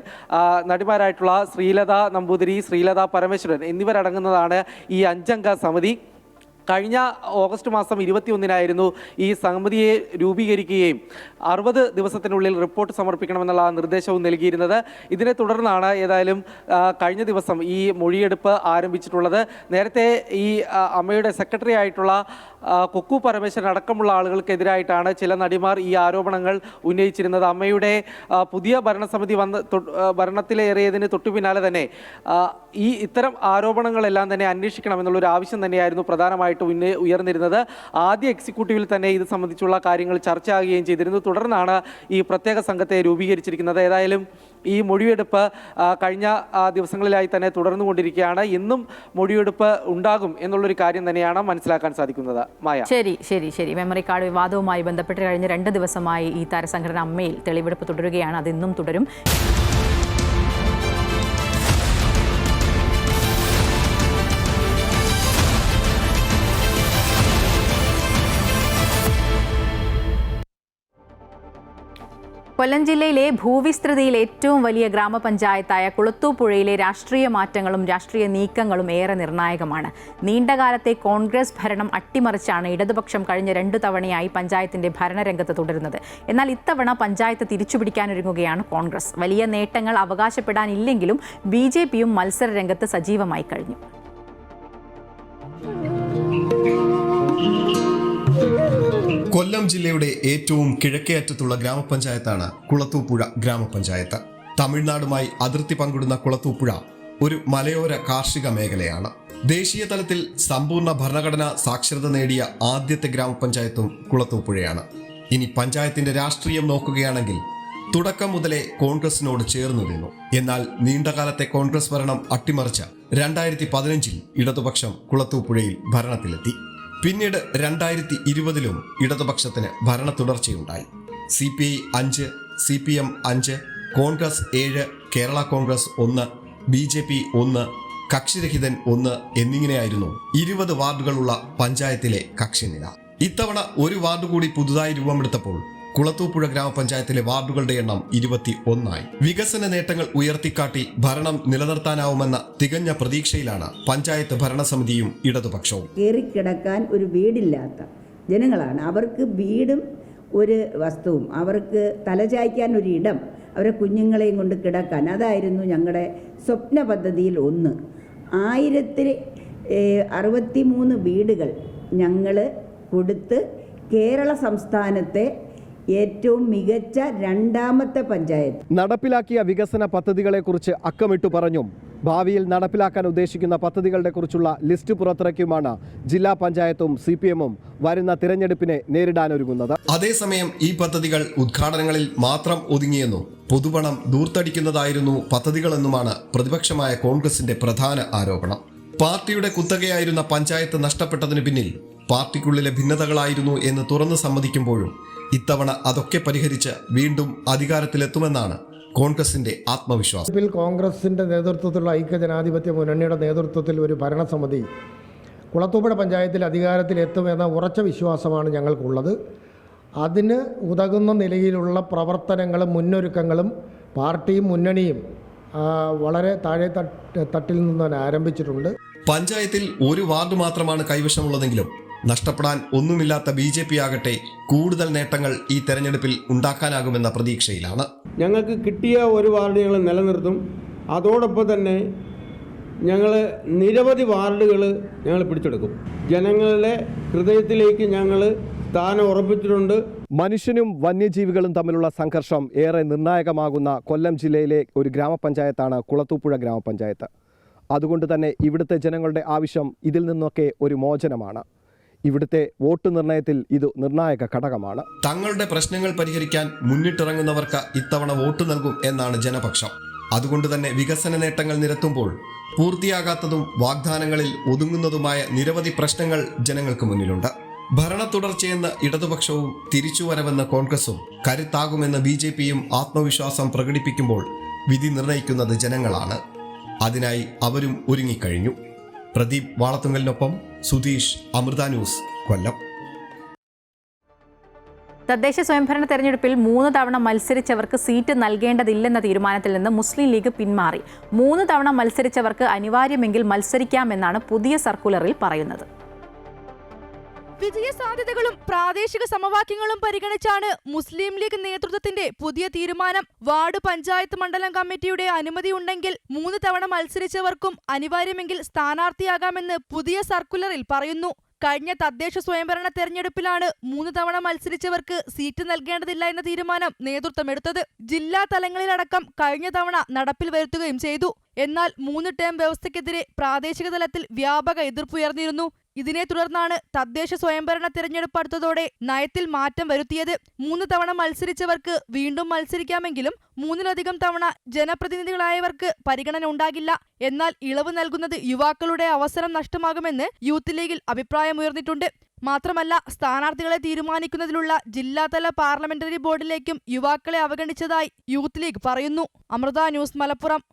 നടിമാരായിട്ടുള്ള ശ്രീലത നമ്പൂതിരി, ശ്രീലത പരമേശ്വരൻ എന്നിവരടങ്ങുന്നതാണ് ഈ 5-അംഗ സമിതി. കഴിഞ്ഞ ഓഗസ്റ്റ് മാസം 21-നായിരുന്നു ഈ സമിതിയെ രൂപീകരിക്കുകയും 60 ദിവസത്തിനുള്ളിൽ റിപ്പോർട്ട് സമർപ്പിക്കണമെന്നുള്ള നിർദ്ദേശവും നൽകിയിരുന്നത്. ഇതിനെ തുടർന്നാണ് ഏതായാലും കഴിഞ്ഞ ദിവസം ഈ മൊഴിയെടുപ്പ് ആരംഭിച്ചിട്ടുള്ളത്. നേരത്തെ ഈ അമ്മയുടെ സെക്രട്ടറി ആയിട്ടുള്ള കൊക്കു പരമേശ്വരൻ അടക്കമുള്ള ആളുകൾക്കെതിരായിട്ടാണ് ചില നടിമാർ ഈ ആരോപണങ്ങൾ ഉന്നയിച്ചിരുന്നത്. അമ്മയുടെ പുതിയ ഭരണസമിതി ഭരണത്തിലേറിയതിന് തൊട്ടു പിന്നാലെ തന്നെ ഇത്തരം ആരോപണങ്ങളെല്ലാം തന്നെ അന്വേഷിക്കണമെന്നുള്ളൊരു ആവശ്യം തന്നെയായിരുന്നു പ്രധാനമായിട്ടും ഉയർന്നിരുന്നത്. ആദ്യ എക്സിക്യൂട്ടീവിൽ തന്നെ ഇത് സംബന്ധിച്ചുള്ള കാര്യങ്ങൾ ചർച്ചയാകുകയും ചെയ്തിരുന്നു. തുടർന്നാണ് ഈ പ്രത്യേക സംഘത്തെ രൂപീകരിച്ചിരിക്കുന്നത്. ഏതായാലും ഈ മൊഴിയെടുപ്പ് കഴിഞ്ഞ ദിവസങ്ങളിലായി തന്നെ തുടർന്നുകൊണ്ടിരിക്കുകയാണ്. ഇന്നും മൊഴിയെടുപ്പ് ഉണ്ടാകും എന്നുള്ളൊരു കാര്യം തന്നെയാണ് മനസ്സിലാക്കാൻ സാധിക്കുന്നത്. മായ, ശരി. മെമ്മറി കാർഡ് വിവാദവുമായി ബന്ധപ്പെട്ട് കഴിഞ്ഞ 2 ദിവസമായി ഈ താരസംഘടന അമ്മയിൽ തെളിവെടുപ്പ് തുടരുകയാണ്. അത് ഇന്നും തുടരും. കൊല്ലം ജില്ലയിലെ ഭൂവിസ്തൃതിയിൽ ഏറ്റവും വലിയ ഗ്രാമപഞ്ചായത്തായ കുളത്തൂപ്പുഴയിലെ രാഷ്ട്രീയ മാറ്റങ്ങളും രാഷ്ട്രീയ നീക്കങ്ങളും ഏറെ നിർണായകമാണ്. നീണ്ടകാലത്തെ കോൺഗ്രസ് ഭരണം അട്ടിമറിച്ചാണ് ഇടതുപക്ഷം കഴിഞ്ഞ 2 തവണയായി പഞ്ചായത്തിന്റെ ഭരണരംഗത്ത് തുടരുന്നത്. എന്നാൽ ഇത്തവണ പഞ്ചായത്ത് തിരിച്ചുപിടിക്കാനൊരുങ്ങുകയാണ് കോൺഗ്രസ്. വലിയ നേട്ടങ്ങൾ അവകാശപ്പെടാനില്ലെങ്കിലും BJPയും മത്സര രംഗത്ത് സജീവമായി കഴിഞ്ഞു. കൊല്ലം ജില്ലയുടെ ഏറ്റവും കിഴക്കേ അറ്റത്തുള്ള ഗ്രാമപഞ്ചായത്താണ് കുളത്തൂപ്പുഴ ഗ്രാമപഞ്ചായത്ത്. തമിഴ്നാടുമായി അതിർത്തി പങ്കിടുന്ന കുളത്തൂപ്പുഴ ഒരു മലയോര കാർഷിക മേഖലയാണ്. ദേശീയ തലത്തിൽ സമ്പൂർണ്ണ ഭരണഘടനാ സാക്ഷരത നേടിയ ആദ്യത്തെ ഗ്രാമപഞ്ചായത്തും കുളത്തൂപ്പുഴയാണ്. ഇനി പഞ്ചായത്തിന്റെ രാഷ്ട്രീയം നോക്കുകയാണെങ്കിൽ തുടക്കം മുതലേ കോൺഗ്രസിനോട് ചേർന്നു നിന്നു. എന്നാൽ നീണ്ടകാലത്തെ കോൺഗ്രസ് ഭരണം അട്ടിമറിച്ച 2015 ഇടതുപക്ഷം കുളത്തൂപ്പുഴയിൽ ഭരണത്തിലെത്തി. പിന്നീട് 2020 ഇടതുപക്ഷത്തിന് ഭരണ തുടർച്ചയുണ്ടായി. CPI 5, CPM 5, Congress 7, Kerala Congress 1, BJP 1, കക്ഷിരഹിതൻ 1 എന്നിങ്ങനെയായിരുന്നു 20 വാർഡുകളുള്ള പഞ്ചായത്തിലെ കക്ഷിനില. ഇത്തവണ ഒരു വാർഡ് കൂടി പുതുതായി രൂപമെടുത്തപ്പോൾ കുളത്തൂപ്പുഴ ഗ്രാമപഞ്ചായത്തിലെ വാർഡുകളുടെ എണ്ണം 21 വികസന നേട്ടങ്ങൾ ഉയർത്തിക്കാട്ടി ഭരണം നിലനിർത്താനാവുമെന്ന തികഞ്ഞ പ്രതീക്ഷയിലാണ് പഞ്ചായത്ത് ഭരണസമിതിയും ഇടതുപക്ഷവും. കയറിക്കിടക്കാൻ ഒരു വീടില്ലാത്ത ജനങ്ങളാണ്. അവർക്ക് വീടും ഒരു വസ്തുവും, അവർക്ക് തലചായ്ക്കാൻ ഒരു ഇടം, അവരെ കുഞ്ഞുങ്ങളെയും കൊണ്ട് കിടക്കാൻ, അതായിരുന്നു ഞങ്ങളുടെ സ്വപ്ന പദ്ധതിയിൽ ഒന്ന്. 1063 വീടുകൾ ഞങ്ങൾ കൊടുത്ത് കേരള സംസ്ഥാനത്തെ ഏറ്റവും മികച്ച 2ാമത്തെ പഞ്ചായത്ത്. നടപ്പിലാക്കിയ വികസന പദ്ധതികളെക്കുറിച്ച് അക്കമിട്ടു പറഞ്ഞും ഭാവിയിൽ നടപ്പിലാക്കാൻ ഉദ്ദേശിക്കുന്ന പദ്ധതികളുടെ കുറിച്ചുള്ള ലിസ്റ്റ് പുറത്തിറക്കിയുമാണ് ജില്ലാ പഞ്ചായത്തും CPMഉം വരുന്ന തിരഞ്ഞെടുപ്പിനെ നേരിടാനൊരുങ്ങുന്നത്. അതേസമയം ഈ പദ്ധതികൾ ഉദ്ഘാടനങ്ങളിൽ മാത്രം ഒതുങ്ങിയെന്നും പൊതുപണം ദൂർത്തടിക്കുന്നതായിരുന്നു പദ്ധതികളെന്നുമാണ് പ്രതിപക്ഷമായ കോൺഗ്രസിന്റെ പ്രധാന ആരോപണം. പാർട്ടിയുടെ കുത്തകയായിരുന്ന പഞ്ചായത്ത് നഷ്ടപ്പെട്ടതിന് പിന്നിൽ പാർട്ടിക്കുള്ളിലെ ഭിന്നതകളായിരുന്നു എന്ന് തുറന്നു സമ്മതിക്കുമ്പോഴും ഇത്തവണ അതൊക്കെ പരിഹരിച്ച് വീണ്ടും അധികാരത്തിലെത്തുമെന്നാണ് കോൺഗ്രസിന്റെ ആത്മവിശ്വാസം. കോൺഗ്രസിന്റെ നേതൃത്വത്തിലുള്ള ഐക്യജനാധിപത്യ മുന്നണിയുടെ നേതൃത്വത്തിൽ ഒരു ഭരണസമിതി കുളത്തൂപ്പുഴ പഞ്ചായത്തിൽ അധികാരത്തിലെത്തുമെന്ന ഉറച്ച വിശ്വാസമാണ് ഞങ്ങൾക്കുള്ളത്. അതിന് ഉതകുന്ന നിലയിലുള്ള പ്രവർത്തനങ്ങളും മുന്നൊരുക്കങ്ങളും പാർട്ടിയും മുന്നണിയും വളരെ താഴെ തട്ടിൽ നിന്ന് ആരംഭിച്ചിട്ടുണ്ട്. പഞ്ചായത്തിൽ ഒരു വാർഡ് മാത്രമാണ് കൈവശമുള്ളതെങ്കിലും നഷ്ടപ്പെടാൻ ഒന്നുമില്ലാത്ത BJP ആകട്ടെ കൂടുതൽ നേട്ടങ്ങൾ ഈ തെരഞ്ഞെടുപ്പിൽ ഉണ്ടാക്കാനാകുമെന്ന പ്രതീക്ഷയിലാണ്. ഞങ്ങൾക്ക് കിട്ടിയ ഒരു വാർഡ് ഞങ്ങൾ നിലനിർത്തും. അതോടൊപ്പം തന്നെ ഞങ്ങൾ നിരവധി വാർഡുകൾ ഞങ്ങൾ പിടിച്ചെടുക്കും. ജനങ്ങളുടെ ഹൃദയത്തിലേക്ക് ഞങ്ങൾ സ്ഥാനം ഉറപ്പിച്ചിട്ടുണ്ട്. മനുഷ്യനും വന്യജീവികളും തമ്മിലുള്ള സംഘർഷം ഏറെ നിർണായകമാകുന്ന കൊല്ലം ജില്ലയിലെ ഒരു ഗ്രാമപഞ്ചായത്താണ് കുളത്തൂപ്പുഴ ഗ്രാമപഞ്ചായത്ത്. അതുകൊണ്ട് തന്നെ ഇവിടുത്തെ ജനങ്ങളുടെ ആവശ്യം ഇതിൽ നിന്നൊക്കെ ഒരു മോചനമാണ്. ഇവിടുത്തെ വോട്ട് നിർണയത്തിൽ ഇത് നിർണായക ഘടകമാണ്. തങ്ങളുടെ പ്രശ്നങ്ങൾ പരിഹരിക്കാൻ മുന്നിട്ടിറങ്ങുന്നവർക്ക് ഇത്തവണ വോട്ട് നൽകും എന്നാണ് ജനപക്ഷം. അതുകൊണ്ട് തന്നെ വികസന നേട്ടങ്ങൾ നിരത്തുമ്പോൾ പൂർത്തിയാകാത്തതും വാഗ്ദാനങ്ങളിൽ ഒതുങ്ങുന്നതുമായ നിരവധി പ്രശ്നങ്ങൾ ജനങ്ങൾക്ക് മുന്നിലുണ്ട്. ഭരണ തുടർച്ചയെന്ന് ഇടതുപക്ഷവും തിരിച്ചുവരവെന്ന് കോൺഗ്രസും കരുത്താകുമെന്ന് BJPയും ആത്മവിശ്വാസം പ്രകടിപ്പിക്കുമ്പോൾ വിധി നിർണയിക്കുന്നത് ജനങ്ങളാണ്. അതിനായി അവരും ഒരുങ്ങിക്കഴിഞ്ഞു. പ്രദീപ് വാളത്തുങ്കലിനൊപ്പം സുധീഷ്, അമൃത ന്യൂസ്, കൊല്ലം. തദ്ദേശ സ്വയംഭരണ തെരഞ്ഞെടുപ്പിൽ 3 തവണ മത്സരിച്ചവർക്ക് സീറ്റ് നൽകേണ്ടതില്ലെന്ന തീരുമാനത്തിൽ നിന്ന് മുസ്ലിം ലീഗ് പിന്മാറി. 3 തവണ മത്സരിച്ചവർക്ക് അനിവാര്യമെങ്കിൽ മത്സരിക്കാമെന്നാണ് പുതിയ സർക്കുലറിൽ പറയുന്നത്. വിജയ സാധ്യതകളും പ്രാദേശിക സമവാക്യങ്ങളും പരിഗണിച്ചാണ് മുസ്ലിം ലീഗ് നേതൃത്വത്തിന്റെ പുതിയ തീരുമാനം. വാർഡ് പഞ്ചായത്ത് മണ്ഡലം കമ്മിറ്റിയുടെ അനുമതി ഉണ്ടെങ്കിൽ 3 തവണ മത്സരിച്ചവർക്കും അനിവാര്യമെങ്കിൽ സ്ഥാനാർത്ഥിയാകാമെന്ന് പുതിയ സർക്കുലറിൽ പറയുന്നു. കഴിഞ്ഞ തദ്ദേശ സ്വയംഭരണ തെരഞ്ഞെടുപ്പിലാണ് 3 തവണ മത്സരിച്ചവർക്ക് സീറ്റ് നൽകേണ്ടതില്ല എന്ന തീരുമാനം നേതൃത്വമെടുത്തത്. ജില്ലാ തലങ്ങളിലടക്കം കഴിഞ്ഞ തവണ നടപ്പിൽ വരുത്തുകയും ചെയ്തു. എന്നാൽ 3 ടേം വ്യവസ്ഥയ്ക്കെതിരെ പ്രാദേശിക തലത്തിൽ വ്യാപക എതിർപ്പുയർന്നിരുന്നു. ഇതിനെ തുടർന്നാണ് തദ്ദേശ സ്വയംഭരണ തിരഞ്ഞെടുപ്പ് അടുത്തതോടെ നയത്തിൽ മാറ്റം വരുത്തിയത്. 3 തവണ മത്സരിച്ചവർക്ക് വീണ്ടും മത്സരിക്കാമെങ്കിലും 3-ലധികം തവണ ജനപ്രതിനിധികളായവർക്ക് പരിഗണന ഉണ്ടാകില്ല. എന്നാൽ ഇളവ് നൽകുന്നത് യുവാക്കളുടെ അവസരം നഷ്ടമാകുമെന്ന് യൂത്ത് ലീഗിൽ അഭിപ്രായമുയർന്നിട്ടുണ്ട്. മാത്രമല്ല, സ്ഥാനാർത്ഥികളെ തീരുമാനിക്കുന്നതിലുള്ള ജില്ലാതല പാർലമെന്ററി ബോർഡിലേക്കും യുവാക്കളെ അവഗണിച്ചതായി യൂത്ത് ലീഗ് പറയുന്നു. അമൃത ന്യൂസ്, മലപ്പുറം.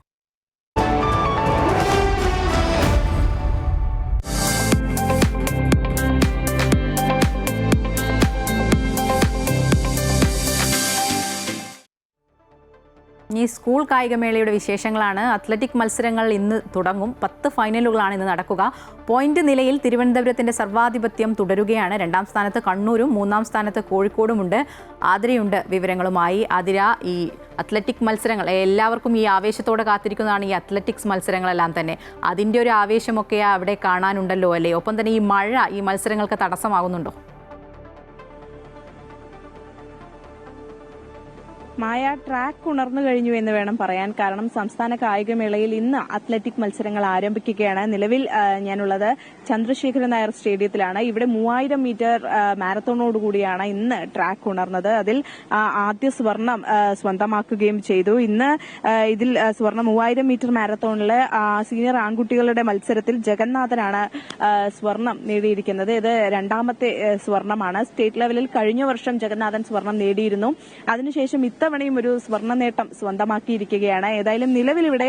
ഈ സ്കൂൾ കായികമേളയുടെ വിശേഷങ്ങളാണ്. അത്ലറ്റിക് മത്സരങ്ങൾ ഇന്ന് തുടങ്ങും. 10 ഫൈനലുകളാണ് ഇന്ന് നടക്കുക. പോയിന്റ് നിലയിൽ തിരുവനന്തപുരത്തിന്റെ സർവാധിപത്യം തുടരുകയാണ്. 2ാം സ്ഥാനത്ത് കണ്ണൂരും 3ാം സ്ഥാനത്ത് കോഴിക്കോടുമുണ്ട്. ആതിരയുണ്ട് വിവരങ്ങളുമായി. ആതിര, ഈ അത്ലറ്റിക് മത്സരങ്ങൾ എല്ലാവർക്കും ഈ ആവേശത്തോടെ കാത്തിരിക്കുന്നതാണ് ഈ അത്ലറ്റിക്സ് മത്സരങ്ങളെല്ലാം തന്നെ. അതിൻ്റെ ഒരു ആവേശമൊക്കെ അവിടെ കാണാനുണ്ടല്ലോ അല്ലേ? ഒപ്പം തന്നെ ഈ മഴ ഈ മത്സരങ്ങൾക്ക് തടസ്സമാകുന്നുണ്ടോ? മായ, ട്രാക്ക് ഉണർന്നു കഴിഞ്ഞു എന്ന് വേണം പറയാൻ. കാരണം സംസ്ഥാന കായികമേളയിൽ ഇന്ന് അത്ലറ്റിക് മത്സരങ്ങൾ ആരംഭിക്കുകയാണ്. നിലവിൽ ഞാനുള്ളത് ചന്ദ്രശേഖരൻ നായർ സ്റ്റേഡിയത്തിലാണ്. ഇവിടെ 3000 മീറ്റർ മാരത്തോണോടുകൂടിയാണ് ഇന്ന് ട്രാക്ക് ഉണർന്നത്. അതിൽ ആദ്യ സ്വർണം സ്വന്തമാക്കുകയും ചെയ്തു. ഇന്ന് ഇതിൽ സ്വർണം 3000 മീറ്റർ മാരത്തോണില് സീനിയർ ആൺകുട്ടികളുടെ മത്സരത്തിൽ ജഗന്നാഥനാണ് സ്വർണം നേടിയിരിക്കുന്നത്. ഇത് 2ാമത്തെ സ്വർണമാണ്. സ്റ്റേറ്റ് ലെവലിൽ കഴിഞ്ഞ വർഷം ജഗന്നാഥൻ സ്വർണം നേടിയിരുന്നു. അതിനുശേഷം ഇത്തവണയും ഒരു സ്വർണ്ണ നേട്ടം സ്വന്തമാക്കിയിരിക്കുകയാണ്. ഏതായാലും നിലവിലിവിടെ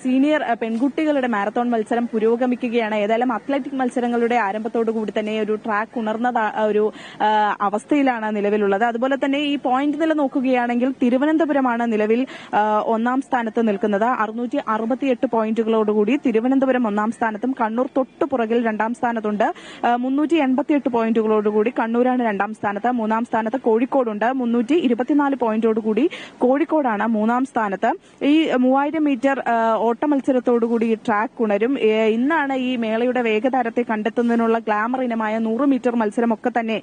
സീനിയർ പെൺകുട്ടികളുടെ മാരത്തോൺ മത്സരം പുരോഗമിക്കുകയാണ്. ഏതായാലും അത്ലറ്റിക് മത്സരങ്ങളുടെ ആരംഭത്തോടു കൂടി തന്നെ ഒരു ട്രാക്ക് ഉണർന്ന ഒരു അവസ്ഥയിലാണ് നിലവിലുള്ളത്. അതുപോലെ തന്നെ ഈ പോയിന്റ് നില നോക്കുകയാണെങ്കിൽ തിരുവനന്തപുരമാണ് നിലവിൽ 1ാം സ്ഥാനത്ത് നിൽക്കുന്നത്. 668 പോയിന്റുകളോടുകൂടി തിരുവനന്തപുരം 1ാം സ്ഥാനത്തും കണ്ണൂർ തൊട്ടു പുറകിൽ 2ാം സ്ഥാനത്തുണ്ട്. 388 പോയിന്റുകളോടുകൂടി കണ്ണൂരാണ് 2ാം സ്ഥാനത്ത്. 3ാം സ്ഥാനത്ത് കോഴിക്കോടുണ്ട്. 324 പോയിന്റോടുകൂടി കോഴിക്കോടാണ് 3ാം സ്ഥാനത്ത്. ഈ 3000 മീറ്റർ ഓട്ട മത്സരത്തോടുകൂടി ഈ ട്രാക്ക് ഉണരും. ഇന്നാണ് ഈ മേളയുടെ വേഗതാരത്തെ കണ്ടെത്തുന്നതിനുള്ള ഗ്ലാമർ ഇനമായ 100 മീറ്റർ മത്സരമൊക്കെ തന്നെ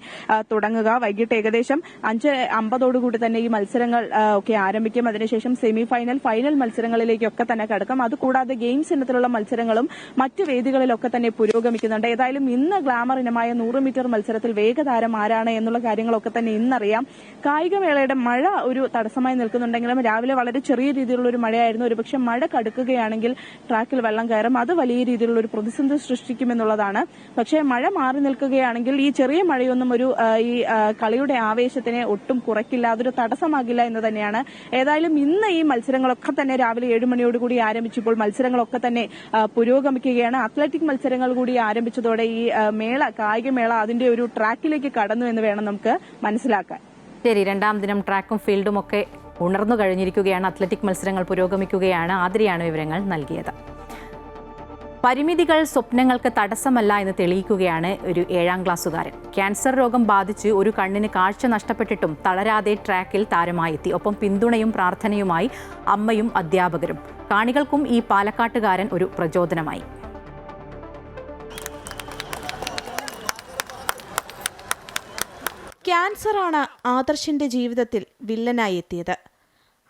തുടങ്ങുക. വൈകിട്ട് ഏകദേശം 5:50 തന്നെ ഈ മത്സരങ്ങൾ ഒക്കെ ആരംഭിക്കും. അതിനുശേഷം സെമി ഫൈനൽ, ഫൈനൽ മത്സരങ്ങളിലേക്കൊക്കെ തന്നെ കടക്കും. അതുകൂടാതെ ഗെയിംസ് ഇനത്തിലുള്ള മത്സരങ്ങളും മറ്റ് വേദികളിലൊക്കെ തന്നെ പുരോഗമിക്കുന്നുണ്ട്. ഏതായാലും ഇന്ന് ഗ്ലാമർ ഇനമായ 100 മീറ്റർ മത്സരത്തിൽ വേഗതാരം ആരാണ് എന്നുള്ള കാര്യങ്ങളൊക്കെ തന്നെ ഇന്നറിയാം. കായികമേളയുടെ മഴ ഒരു തടസ്സമായി നിൽക്കുന്നുണ്ടെങ്കിലും രാവിലെ വളരെ ചെറിയ രീതിയിലുള്ള ഒരു മഴയായിരുന്നു. ഒരുപക്ഷെ മഴ കടുക്കുകയാണെങ്കിൽ ട്രാക്കിൽ വെള്ളം കയറും. അത് വലിയ രീതിയിലുള്ള ഒരു പ്രതിസന്ധി സൃഷ്ടിക്കുമെന്നുള്ളതാണ്. പക്ഷേ മഴ മാറി നിൽക്കുകയാണെങ്കിൽ ഈ ചെറിയ മഴയൊന്നും ഒരു ഈ കളിയുടെ ആവേശത്തിനെ ഒട്ടും കുറയ്ക്കില്ല, അതൊരു തടസ്സമാകില്ല എന്ന് തന്നെയാണ്. ഏതായാലും ഇന്ന് ഈ മത്സരങ്ങളൊക്കെ തന്നെ രാവിലെ 7 മണിയോടുകൂടി ആരംഭിച്ചപ്പോൾ മത്സരങ്ങളൊക്കെ തന്നെ പുരോഗമിക്കുകയാണ്. അത്ലറ്റിക് മത്സരങ്ങൾ കൂടി ആരംഭിച്ചതോടെ ഈ കായികമേള അതിന്റെ ഒരു ട്രാക്കിലേക്ക് കടന്നു എന്ന് വേണം നമുക്ക് മനസ്സിലാക്കാൻ. ശരി, 2ാം ദിനം ട്രാക്കും ഫീൽഡും ഒക്കെ ഉണർന്നു കഴിഞ്ഞിരിക്കുകയാണ്. അത്ലറ്റിക് മത്സരങ്ങൾ പുരോഗമിക്കുകയാണ്. ആതിരയാണ് വിവരങ്ങൾ നൽകിയത്. പരിമിതികൾ സ്വപ്നങ്ങൾക്ക് തടസ്സമല്ല എന്ന് തെളിയിക്കുകയാണ് ഒരു 7ാം ക്ലാസ്സുകാരൻ. ക്യാൻസർ രോഗം ബാധിച്ച് ഒരു കണ്ണിന് കാഴ്ച നഷ്ടപ്പെട്ടിട്ടും തളരാതെ ട്രാക്കിൽ താരമായെത്തി. ഒപ്പം പിന്തുണയും പ്രാർത്ഥനയുമായി അമ്മയും അധ്യാപകരും. കാണികൾക്കും ഈ പാലക്കാട്ടുകാരൻ ഒരു പ്രചോദനമായി. ക്യാൻസറാണ് ആദർശിന്റെ ജീവിതത്തിൽ വില്ലനായി എത്തിയത്.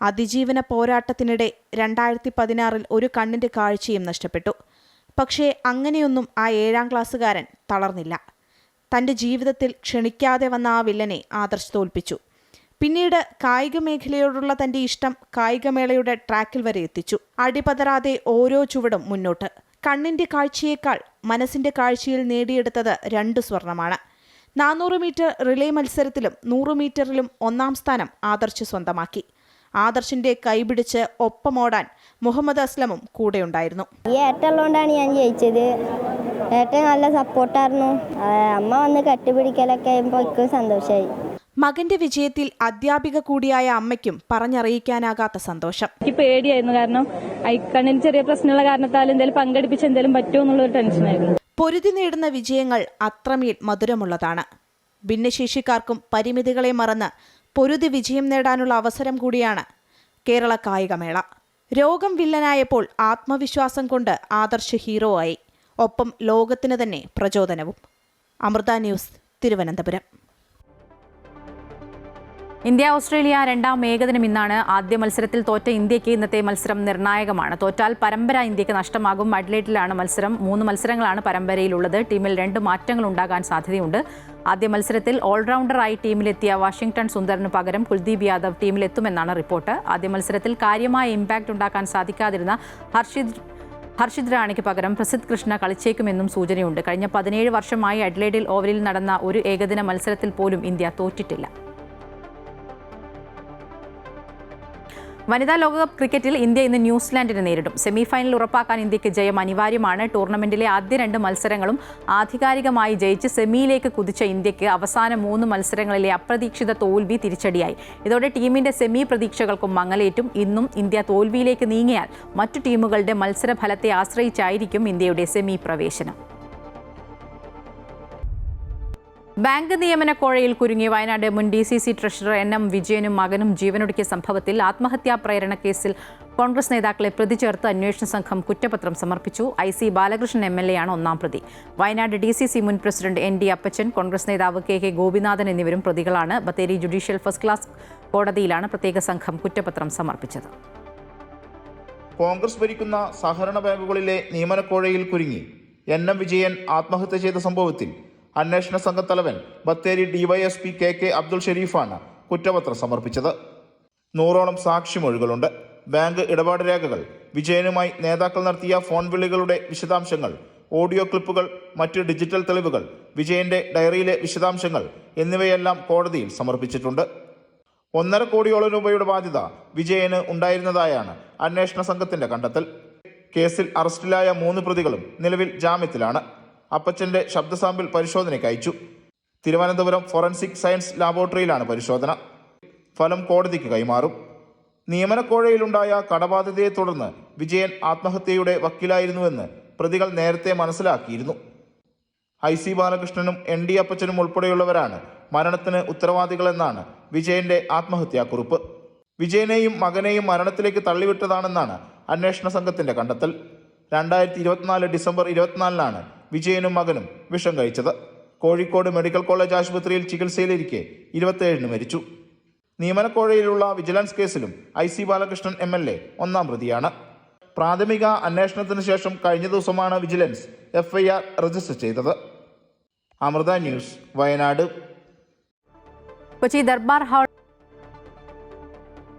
അതിജീവന പോരാട്ടത്തിനിടെ 2016 ഒരു കണ്ണിന്റെ കാഴ്ചയും നഷ്ടപ്പെട്ടു. പക്ഷേ അങ്ങനെയൊന്നും ആ 7ാം ക്ലാസ്സുകാരൻ തളർന്നില്ല. തന്റെ ജീവിതത്തിൽ ക്ഷണിക്കാതെ വന്ന ആ വില്ലനെ ആദർശ് തോൽപ്പിച്ചു. പിന്നീട് കായിക മേഖലയോടുള്ള തന്റെ ഇഷ്ടം കായികമേളയുടെ ട്രാക്കിൽ വരെ എത്തിച്ചു. അടിപതറാതെ ഓരോ ചുവടും മുന്നോട്ട്. കണ്ണിന്റെ കാഴ്ചയേക്കാൾ മനസ്സിന്റെ കാഴ്ചയിൽ നേടിയെടുത്തത് 2 സ്വർണമാണ്. 400 മീറ്റർ റിലേ മത്സരത്തിലും 100 മീറ്ററിലും 1ാം സ്ഥാനം ആദർശ് സ്വന്തമാക്കി. ആദർശിന്റെ കൈപിടിച്ച് ഒപ്പമോടാൻ മുഹമ്മദ് അസ്ലമും കൂടെയുണ്ടായിരുന്നു. ഈ ഏട്ടുള്ളതുകൊണ്ടാണ് ഞാൻ ജയിച്ചത്. ഏട്ടൻ നല്ല സപ്പോർട്ടായിരുന്നു. അമ്മ വന്ന് കെട്ടുപിടിക്കലൊക്കെ എനിക്ക് സന്തോഷമായി. മകന്റെ വിജയത്തിൽ അധ്യാപിക കൂടിയായ അമ്മയ്ക്കും പറഞ്ഞറിയിക്കാനാകാത്ത സന്തോഷം. എനിക്ക് പേടിയായിരുന്നു. കാരണം കണ്ണിന് ചെറിയ പ്രശ്നമുള്ള കാരണത്താൽ എന്തെങ്കിലും പങ്കെടുപ്പിച്ച് എന്തെങ്കിലും പറ്റുമോ എന്നുള്ളൊരു ടെൻഷനായിരുന്നു. പൊരുതി നേടുന്ന വിജയങ്ങൾ അത്രമേൽ മധുരമുള്ളതാണ്. ഭിന്നശേഷിക്കാർക്കും പരിമിതികളെ മറന്ന് പൊരുതി വിജയം നേടാനുള്ള അവസരം കൂടിയാണ് കേരള കായികമേള. രോഗം വില്ലനായപ്പോൾ ആത്മവിശ്വാസം കൊണ്ട് ആദർശ് ഹീറോ ആയി. ഒപ്പം ലോകത്തിന് തന്നെ പ്രചോദനവും. Amrita news, Thiruvananthapuram. India Australia രണ്ടാം ഏകദിനം ഇന്നാണ്. ആദ്യ മത്സരത്തിൽ തോറ്റ ഇന്ത്യക്ക് ഇന്നത്തെ മത്സരം നിർണായകമാണ്. തോറ്റാൽ പരമ്പര ഇന്ത്യക്ക് നഷ്ടമാകും. അഡ്ലേറ്റിലാണ് മത്സരം. 3 മത്സരങ്ങളാണ് പരമ്പരയിലുള്ളത്. ടീമിൽ 2 മാറ്റങ്ങൾ ഉണ്ടാകാൻ സാധ്യതയുണ്ട്. ആദ്യ മത്സരത്തിൽ ഓൾറൗണ്ടറായി ടീമിലെത്തിയ വാഷിംഗ്ടൺ സുന്ദറിന് പകരം കുൽദീപ് യാദവ് ടീമിലെത്തുമെന്നാണ് റിപ്പോർട്ട്. ആദ്യ മത്സരത്തിൽ കാര്യമായ ഇമ്പാക്റ്റ് ഉണ്ടാക്കാൻ സാധിക്കാതിരുന്ന ഹർഷിത് റാണയ്ക്ക് പകരം പ്രസിദ്ധ് കൃഷ്ണ കളിച്ചേക്കുമെന്നും സൂചനയുണ്ട്. കഴിഞ്ഞ 17 വർഷമായി അഡ്ലേഡിൽ ഓവലിൽ നടന്ന ഒരു ഏകദിന മത്സരത്തിൽ പോലും ഇന്ത്യ തോറ്റിട്ടില്ല. വനിതാ ലോകകപ്പ് ക്രിക്കറ്റിൽ ഇന്ത്യ ഇന്ന് ന്യൂസിലാൻഡിനെ നേരിടും. സെമിഫൈനൽ ഉറപ്പാക്കാൻ ഇന്ത്യക്ക് ജയം അനിവാര്യമാണ്. ടൂർണമെന്റിലെ ആദ്യ 2 മത്സരങ്ങളും ആധികാരികമായി ജയിച്ച് സെമിയിലേക്ക് കുതിച്ച ഇന്ത്യക്ക് അവസാന 3 മത്സരങ്ങളിലെ അപ്രതീക്ഷിത തോൽവി തിരിച്ചടിയായി. ഇതോടെ ടീമിന്റെ സെമി പ്രതീക്ഷകൾക്കും മങ്ങലേറ്റും. ഇന്നും ഇന്ത്യ തോൽവിയിലേക്ക് നീങ്ങിയാൽ മറ്റു ടീമുകളുടെ മത്സരഫലത്തെ ആശ്രയിച്ചായിരിക്കും ഇന്ത്യയുടെ സെമി പ്രവേശനം. ബാങ്ക് നിയമന കോഴയിൽ കുരുങ്ങിയ വയനാട് മുൻ DCC ട്രഷറർ NM വിജയനും മകനും ജീവനൊടുക്കിയ സംഭവത്തിൽ ആത്മഹത്യാ പ്രേരണ കേസിൽ കോൺഗ്രസ് നേതാക്കളെ പ്രതി ചേർത്ത് അന്വേഷണ സംഘം കുറ്റപത്രം സമർപ്പിച്ചു. IC ബാലകൃഷ്ണൻ MLA ആണ് ഒന്നാം പ്രതി. വയനാട് DCC മുൻ പ്രസിഡന്റ് ND അപ്പച്ചൻ, കോൺഗ്രസ് നേതാവ് KK ഗോപിനാഥൻ എന്നിവരും പ്രതികളാണ്. ബത്തേരി ജുഡീഷ്യൽ ഫസ്റ്റ് ക്ലാസ് കോടതിയിലാണ് പ്രത്യേക സംഘം കുറ്റപത്രം സമർപ്പിച്ചത്. കോൺഗ്രസ് ഭരിക്കുന്ന സഹകരണ ബാങ്കുകളിലെ നിയമനക്കോഴയിൽ കുരുങ്ങി NM വിജയൻ ആത്മഹത്യ ചെയ്ത സംഭവത്തിൽ അന്വേഷണ സംഘത്തലവൻ ബത്തേരി DYSP KK അബ്ദുൾ ഷെരീഫാണ് കുറ്റപത്രം സമർപ്പിച്ചത്. 100ഓളം സാക്ഷിമൊഴികളുണ്ട്. ബാങ്ക് ഇടപാട് രേഖകൾ, വിജയനുമായി നേതാക്കൾ നടത്തിയ ഫോൺ വിളികളുടെ വിശദാംശങ്ങൾ, ഓഡിയോ ക്ലിപ്പുകൾ, മറ്റ് ഡിജിറ്റൽ തെളിവുകൾ, വിജയന്റെ ഡയറിയിലെ വിശദാംശങ്ങൾ എന്നിവയെല്ലാം കോടതിയിൽ സമർപ്പിച്ചിട്ടുണ്ട്. 1.5 കോടിയോളം രൂപയുടെ ബാധ്യത വിജയന് ഉണ്ടായിരുന്നതായാണ് അന്വേഷണ സംഘത്തിന്റെ കണ്ടെത്തൽ. കേസിൽ അറസ്റ്റിലായ 3 പ്രതികളും നിലവിൽ ജാമ്യത്തിലാണ്. അപ്പച്ചന്റെ ശബ്ദ സാമ്പിൾ പരിശോധനയ്ക്ക് അയച്ചു. തിരുവനന്തപുരം ഫോറൻസിക് സയൻസ് ലാബോറട്ടറിയിലാണ് പരിശോധന. ഫലം കോടതിക്ക് കൈമാറും. നിയമനക്കോഴയിലുണ്ടായ കടബാധ്യതയെ തുടർന്ന് വിജയൻ ആത്മഹത്യയുടെ വക്കീലായിരുന്നുവെന്ന് പ്രതികൾ നേരത്തെ മനസ്സിലാക്കിയിരുന്നു. IC ബാലകൃഷ്ണനും ND അപ്പച്ചനും ഉൾപ്പെടെയുള്ളവരാണ് മരണത്തിന് ഉത്തരവാദികളെന്നാണ് വിജയന്റെ ആത്മഹത്യാക്കുറിപ്പ്. വിജയനെയും മകനെയും മരണത്തിലേക്ക് തള്ളിവിട്ടതാണെന്നാണ് അന്വേഷണ സംഘത്തിന്റെ കണ്ടെത്തൽ. 2024 ഡിസംബർ 24-നാണ് വിജയനും മകനും വിഷം കഴിച്ചത്. കോഴിക്കോട് മെഡിക്കൽ കോളേജ് ആശുപത്രിയിൽ ചികിത്സയിലിരിക്കെ 27-ന് മരിച്ചു. നിയമനക്കോഴയിലുള്ള വിജിലൻസ് കേസിലും IC ബാലകൃഷ്ണൻ MLA ഒന്നാം പ്രതിയാണ്. പ്രാഥമിക അന്വേഷണത്തിന് ശേഷം കഴിഞ്ഞ ദിവസമാണ് വിജിലൻസ് FIR രജിസ്റ്റർ ചെയ്തത്. അമൃത ന്യൂസ്, വയനാട്. കൊച്ചി ദർബാർ ഹാൾ.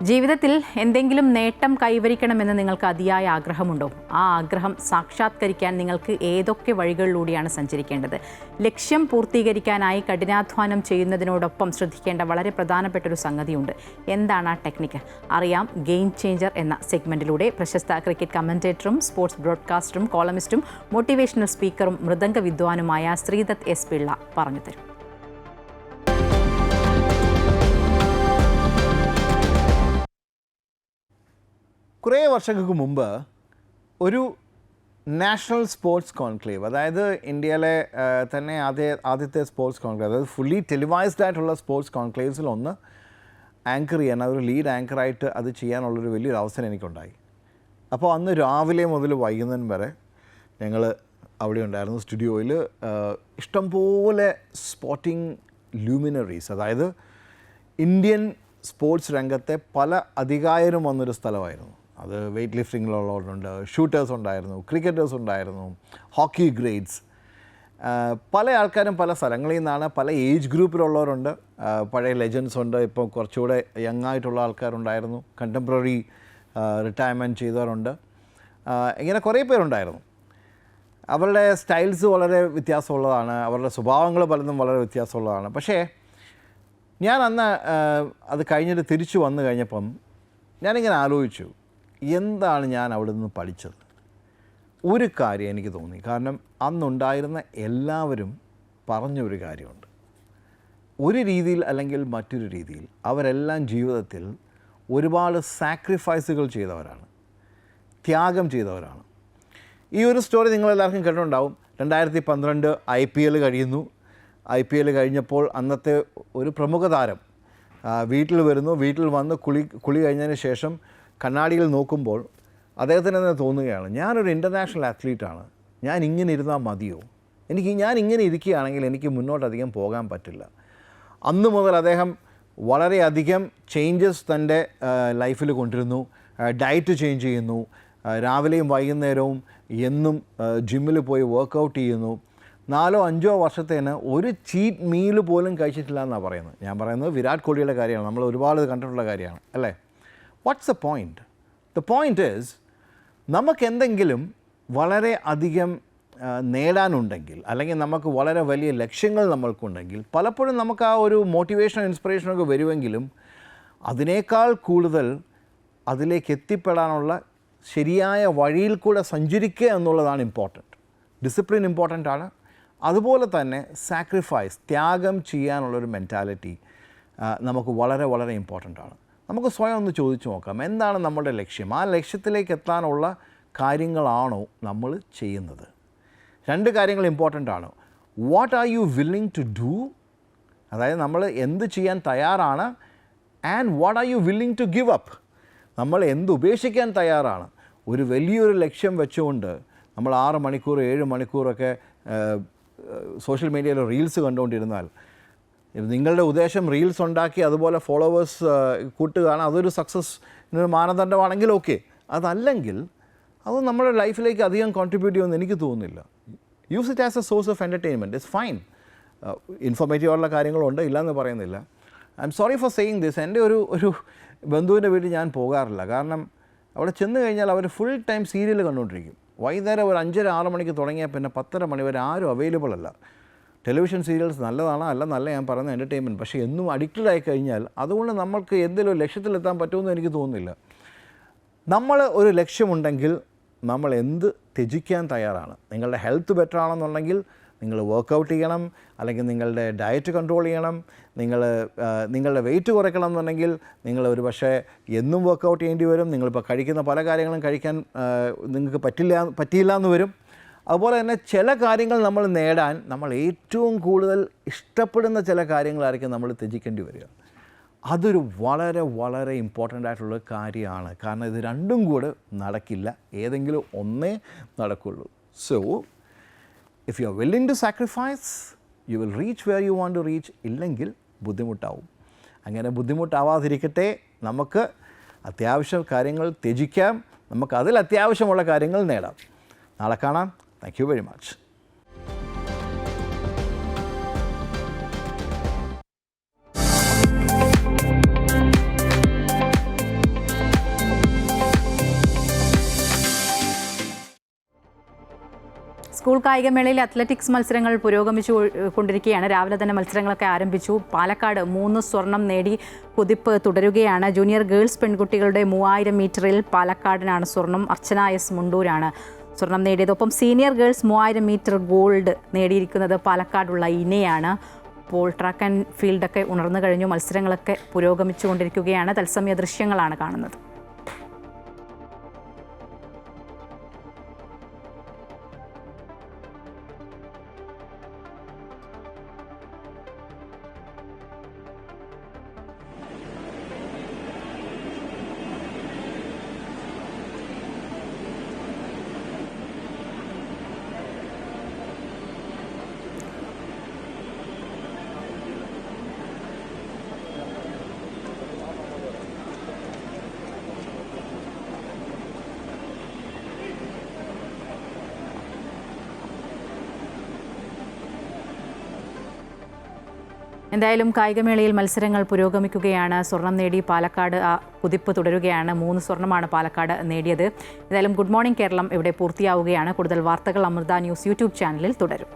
ജീവിതത്തിൽ എന്തെങ്കിലും നേട്ടം കൈവരിക്കണമെന്ന് നിങ്ങൾക്ക് അതിയായ ആഗ്രഹമുണ്ടോ? ആ ആഗ്രഹം സാക്ഷാത്കരിക്കാൻ നിങ്ങൾക്ക് ഏതൊക്കെ വഴികളിലൂടെയാണ് സഞ്ചരിക്കേണ്ടത്? ലക്ഷ്യം പൂർത്തീകരിക്കാനായി കഠിനാധ്വാനം ചെയ്യുന്നതിനോടൊപ്പം ശ്രദ്ധിക്കേണ്ട വളരെ പ്രധാനപ്പെട്ട ഒരു സംഗതിയുണ്ട്. എന്താണ് ആ ടെക്നിക്ക്? അറിയാം ഗെയിം ചേഞ്ചർ എന്ന സെഗ്മെന്റിലൂടെ. പ്രശസ്ത ക്രിക്കറ്റ് കമന്റേറ്ററും സ്പോർട്സ് ബ്രോഡ്കാസ്റ്ററും കോളമിസ്റ്റും മോട്ടിവേഷണൽ സ്പീക്കറും മൃദംഗ വിദ്വാനുമായ ശ്രീദത്ത് S. പിള്ള പറഞ്ഞുതരും. കുറേ വർഷങ്ങൾക്ക് മുമ്പ് ഒരു നാഷണൽ സ്പോർട്സ് കോൺക്ലേവ്, അതായത് ഇന്ത്യയിലെ തന്നെ ആദ്യത്തെ സ്പോർട്സ് കോൺക്ലേവ്, അതായത് ഫുള്ളി ടെലിവൈസ്ഡ് ആയിട്ടുള്ള സ്പോർട്സ് കോൺക്ലേവ്സിലൊന്ന് ആങ്കർ ചെയ്യാൻ, അതൊരു ലീഡ് ആങ്കറായിട്ട് അത് ചെയ്യാനുള്ളൊരു വലിയൊരു അവസരം എനിക്കുണ്ടായി. അപ്പോൾ അന്ന് രാവിലെ മുതൽ വൈകുന്നേരം വരെ ഞങ്ങൾ അവിടെ ഉണ്ടായിരുന്നു. സ്റ്റുഡിയോയിൽ ഇഷ്ടംപോലെ സ്പോർട്ടിംഗ് ലൂമിനറീസ്, അതായത് ഇന്ത്യൻ സ്പോർട്സ് രംഗത്തെ പല അധികായരും വന്നൊരു സ്ഥലമായിരുന്നു. അത് വെയ്റ്റ് ലിഫ്റ്റിങ്ങിലുള്ളവരുണ്ട്, ഷൂട്ടേഴ്സ് ഉണ്ടായിരുന്നു, ക്രിക്കറ്റേഴ്സ് ഉണ്ടായിരുന്നു, ഹോക്കി ഗ്രേഡ്സ്, പല ആൾക്കാരും പല സ്ഥലങ്ങളിൽ നിന്നാണ്. പല ഏജ് ഗ്രൂപ്പിലുള്ളവരുണ്ട്, പഴയ ലെജൻസ് ഉണ്ട്, ഇപ്പോൾ കുറച്ചുകൂടെ യങ് ആയിട്ടുള്ള ആൾക്കാരുണ്ടായിരുന്നു, കണ്ടംപററി റിട്ടയർമെൻറ്റ് ചെയ്തവരുണ്ട്, ഇങ്ങനെ കുറേ പേരുണ്ടായിരുന്നു. അവരുടെ സ്റ്റൈൽസ് വളരെ വ്യത്യാസമുള്ളതാണ്, അവരുടെ സ്വഭാവങ്ങൾ പലതും വളരെ വ്യത്യാസമുള്ളതാണ്. പക്ഷേ ഞാൻ അന്ന് അത് കഴിഞ്ഞിട്ട് തിരിച്ചു വന്നു കഴിഞ്ഞപ്പം ഞാനിങ്ങനെ ആലോചിച്ചു, എന്താണ് ഞാൻ അവിടെ നിന്ന് പഠിച്ചത്? ഒരു കാര്യം എനിക്ക് തോന്നി. കാരണം അന്നുണ്ടായിരുന്ന എല്ലാവരും പറഞ്ഞൊരു കാര്യമുണ്ട്. ഒരു രീതിയിൽ അല്ലെങ്കിൽ മറ്റൊരു രീതിയിൽ അവരെല്ലാം ജീവിതത്തിൽ ഒരുപാട് സാക്രിഫൈസുകൾ ചെയ്തവരാണ്, ത്യാഗം ചെയ്തവരാണ്. ഈ ഒരു സ്റ്റോറി നിങ്ങളെല്ലാവർക്കും കേട്ടിട്ടുണ്ടാവും. 2012 IPL കഴിയുന്നു. IPL കഴിഞ്ഞപ്പോൾ അന്നത്തെ ഒരു പ്രമുഖ താരം വീട്ടിൽ വരുന്നു. വീട്ടിൽ വന്ന് കുളി കഴിഞ്ഞതിന് ശേഷം കണ്ണാടിയിൽ നോക്കുമ്പോൾ അദ്ദേഹത്തിന് തന്നെ തോന്നുകയാണ്, ഞാനൊരു ഇൻ്റർനാഷണൽ അത്ലീറ്റാണ്, ഞാൻ ഇങ്ങനെ ഇരുന്നാൽ മതിയോ? ഞാൻ ഇങ്ങനെ ഇരിക്കുകയാണെങ്കിൽ എനിക്ക് മുന്നോട്ടധികം പോകാൻ പറ്റില്ല. അന്ന് മുതൽ അദ്ദേഹം വളരെയധികം ചേഞ്ചസ് തൻ്റെ ലൈഫിൽ കൊണ്ടിരുന്നു. ഡയറ്റ് ചേഞ്ച് ചെയ്യുന്നു, രാവിലെയും വൈകുന്നേരവും എന്നും ജിമ്മിൽ പോയി വർക്കൗട്ട് ചെയ്യുന്നു. 4-5 വർഷത്തേന് ഒരു ചീറ്റ് മീൽ പോലും കഴിച്ചിട്ടില്ല എന്നാണ് പറയുന്നത്. ഞാൻ പറയുന്നത് വിരാട് കോഹ്ലിയുടെ കാര്യമാണ്, നമ്മൾ ഒരുപാട് കണ്ടിട്ടുള്ള കാര്യമാണ് അല്ലേ. What's the point? The point is, നമുക്കെന്തെങ്കിലും വളരെ അധികം നേടാനുണ്ടെങ്കിൽ, അല്ലെങ്കിൽ നമുക്ക് വളരെ വലിയ ലക്ഷ്യങ്ങൾ നമ്മൾക്കുണ്ടെങ്കിൽ, പലപ്പോഴും നമുക്ക് ആ ഒരു മോട്ടിവേഷനോ ഇൻസ്പിറേഷനൊക്കെ വരുമെങ്കിലും അതിനേക്കാൾ കൂടുതൽ അതിലേക്ക് എത്തിപ്പെടാനുള്ള ശരിയായ വഴിയിൽ കൂടെ സഞ്ചരിക്കുക എന്നുള്ളതാണ് ഇമ്പോർട്ടൻറ്റ്. ഡിസിപ്ലിൻ ഇമ്പോർട്ടൻ്റ് ആണ്. അതുപോലെ തന്നെ സാക്രിഫൈസ്, ത്യാഗം ചെയ്യാനുള്ളൊരു മെൻറ്റാലിറ്റി നമുക്ക് വളരെ വളരെ ഇമ്പോർട്ടൻ്റ് ആണ്. നമുക്ക് സ്വയം ഒന്ന് ചോദിച്ചു നോക്കാം, എന്താണ് നമ്മുടെ ലക്ഷ്യം? ആ ലക്ഷ്യത്തിലേക്ക് എത്താനുള്ള കാര്യങ്ങളാണോ നമ്മൾ ചെയ്യുന്നത്? 2 കാര്യങ്ങൾ ഇമ്പോർട്ടൻ്റ് ആണ്. What are you willing to do, അതായത് നമ്മൾ എന്ത് ചെയ്യാൻ തയ്യാറാണ്, and what are you willing to give up, നമ്മൾ എന്ത് ഉപേക്ഷിക്കാൻ തയ്യാറാണ്. ഒരു വലിയൊരു ലക്ഷ്യം വെച്ചുകൊണ്ട് നമ്മൾ 6 മണിക്കൂർ 7 മണിക്കൂറൊക്കെ സോഷ്യൽ മീഡിയയിൽ റീൽസ് കണ്ടുകൊണ്ടിരുന്നാൽ, നിങ്ങളുടെ ഉദ്ദേശം റീൽസ് ഉണ്ടാക്കി അതുപോലെ ഫോളോവേഴ്സ് കൂട്ടുകയാണ്, അതൊരു സക്സസ്സിനൊരു മാനദണ്ഡമാണെങ്കിൽ ഓക്കെ. അതല്ലെങ്കിൽ അത് നമ്മുടെ ലൈഫിലേക്ക് അധികം കോൺട്രിബ്യൂട്ട് ചെയ്യുമെന്ന് എനിക്ക് തോന്നുന്നില്ല. Use it as a source of entertainment. It's fine. ഇൻഫോർമേറ്റീവായിട്ടുള്ള കാര്യങ്ങളുണ്ട്, ഇല്ലയെന്ന് പറയുന്നില്ല. I'm sorry for saying this. എൻ്റെ ഒരു ബന്ധുവിൻ്റെ വീട്ടിൽ ഞാൻ പോകാറില്ല. കാരണം അവിടെ ചെന്ന് കഴിഞ്ഞാൽ അവർ ഫുൾ ടൈം സീരിയൽ കണ്ടുകൊണ്ടിരിക്കും. വൈകുന്നേരം ഒരു 5-6 മണിക്ക് തുടങ്ങിയാൽ പിന്നെ 10:30 മണി വരെ ആരും അവൈലബിൾ അല്ല. ടെലിവിഷൻ സീരിയൽസ് നല്ലതാണ്, അല്ലെന്നല്ല ഞാൻ പറയുന്ന എൻ്റർടൈൻമെൻറ്റ്. പക്ഷേ എന്നും അഡിക്റ്റഡ് ആയി കഴിഞ്ഞാൽ അതുകൊണ്ട് നമ്മൾക്ക് എന്തെങ്കിലും ഒരു ലക്ഷ്യത്തിലെത്താൻ പറ്റുമെന്ന് എനിക്ക് തോന്നുന്നില്ല. നമ്മൾ ഒരു ലക്ഷ്യമുണ്ടെങ്കിൽ നമ്മൾ എന്ത് ത്യജിക്കാൻ തയ്യാറാണ്. നിങ്ങളുടെ ഹെൽത്ത് ബെറ്റർ ആണെന്നുണ്ടെങ്കിൽ നിങ്ങൾ വർക്കൗട്ട് ചെയ്യണം, അല്ലെങ്കിൽ നിങ്ങളുടെ ഡയറ്റ് കൺട്രോൾ ചെയ്യണം. നിങ്ങളുടെ വെയിറ്റ് കുറയ്ക്കണം എന്നുണ്ടെങ്കിൽ നിങ്ങൾ ഒരു പക്ഷേ എന്നും വർക്കൗട്ട് ചെയ്യേണ്ടി വരും. നിങ്ങളിപ്പോൾ കഴിക്കുന്ന പല കാര്യങ്ങളും കഴിക്കാൻ നിങ്ങൾക്ക് പറ്റിയില്ല എന്ന് വരും. അതുപോലെ തന്നെ ചില കാര്യങ്ങൾ നമ്മൾ നേടാൻ നമ്മൾ ഏറ്റവും കൂടുതൽ ഇഷ്ടപ്പെടുന്ന ചില കാര്യങ്ങളായിരിക്കും നമ്മൾ ത്യജിക്കേണ്ടി വരിക. അതൊരു വളരെ വളരെ ഇമ്പോർട്ടൻ്റ് ആയിട്ടുള്ള കാര്യമാണ്. കാരണം ഇത് രണ്ടും കൂടെ നടക്കില്ല, ഏതെങ്കിലും ഒന്നേ നടക്കുള്ളൂ. So if you are willing to sacrifice, you will reach where you want to reach. ഇല്ലെങ്കിൽ ബുദ്ധിമുട്ടാവും. അങ്ങനെ ബുദ്ധിമുട്ടാവാതിരിക്കട്ടെ, നമുക്ക് അത്യാവശ്യം കാര്യങ്ങൾ ത്യജിക്കാം, നമുക്ക് അതിൽ അത്യാവശ്യമുള്ള കാര്യങ്ങൾ നേടാം. നാളെ കാണാം. Thank you very much. School കായികമേളയിൽ അത്ലറ്റിക്സ് മത്സരങ്ങൾ പുരോഗമിച്ചു കൊണ്ടിരിക്കുകയാണ്. രാവിലെ തന്നെ മത്സരങ്ങളൊക്കെ ആരംഭിച്ചു. പാലക്കാട് 3 സ്വർണം നേടി കുതിപ്പ് തുടരുകയാണ്. ജൂനിയർ ഗേൾസ് പെൺകുട്ടികളുടെ 3000 മീറ്ററിൽ പാലക്കാടിനാണ് സ്വർണം. അർച്ചന എസ് മുണ്ടൂരാണ് സ്വർണം നേടിയത്. ഒപ്പം സീനിയർ ഗേൾസ് 3000 മീറ്റർ ഗോൾഡ് നേടിയിരിക്കുന്നത് പാലക്കാടുള്ള ഇനയാണ്. ഇപ്പോൾ ട്രാക്ക് ആൻഡ് ഫീൽഡൊക്കെ ഉണർന്നു കഴിഞ്ഞു. മത്സരങ്ങളൊക്കെ പുരോഗമിച്ചുകൊണ്ടിരിക്കുകയാണ്. തത്സമയ ദൃശ്യങ്ങളാണ് കാണുന്നത്. എന്തായാലും കായികമേളയിൽ മത്സരങ്ങൾ പുരോഗമിക്കുകയാണ്. സ്വർണം നേടി പാലക്കാട് കുതിപ്പ് തുടരുകയാണ്. 3 സ്വർണ്ണമാണ് പാലക്കാട് നേടിയത്. എന്തായാലും ഗുഡ് മോർണിംഗ് കേരളം ഇവിടെ പൂർത്തിയാവുകയാണ്. കൂടുതൽ വാർത്തകൾ അമൃത ന്യൂസ് യൂട്യൂബ് ചാനലിൽ തുടരും.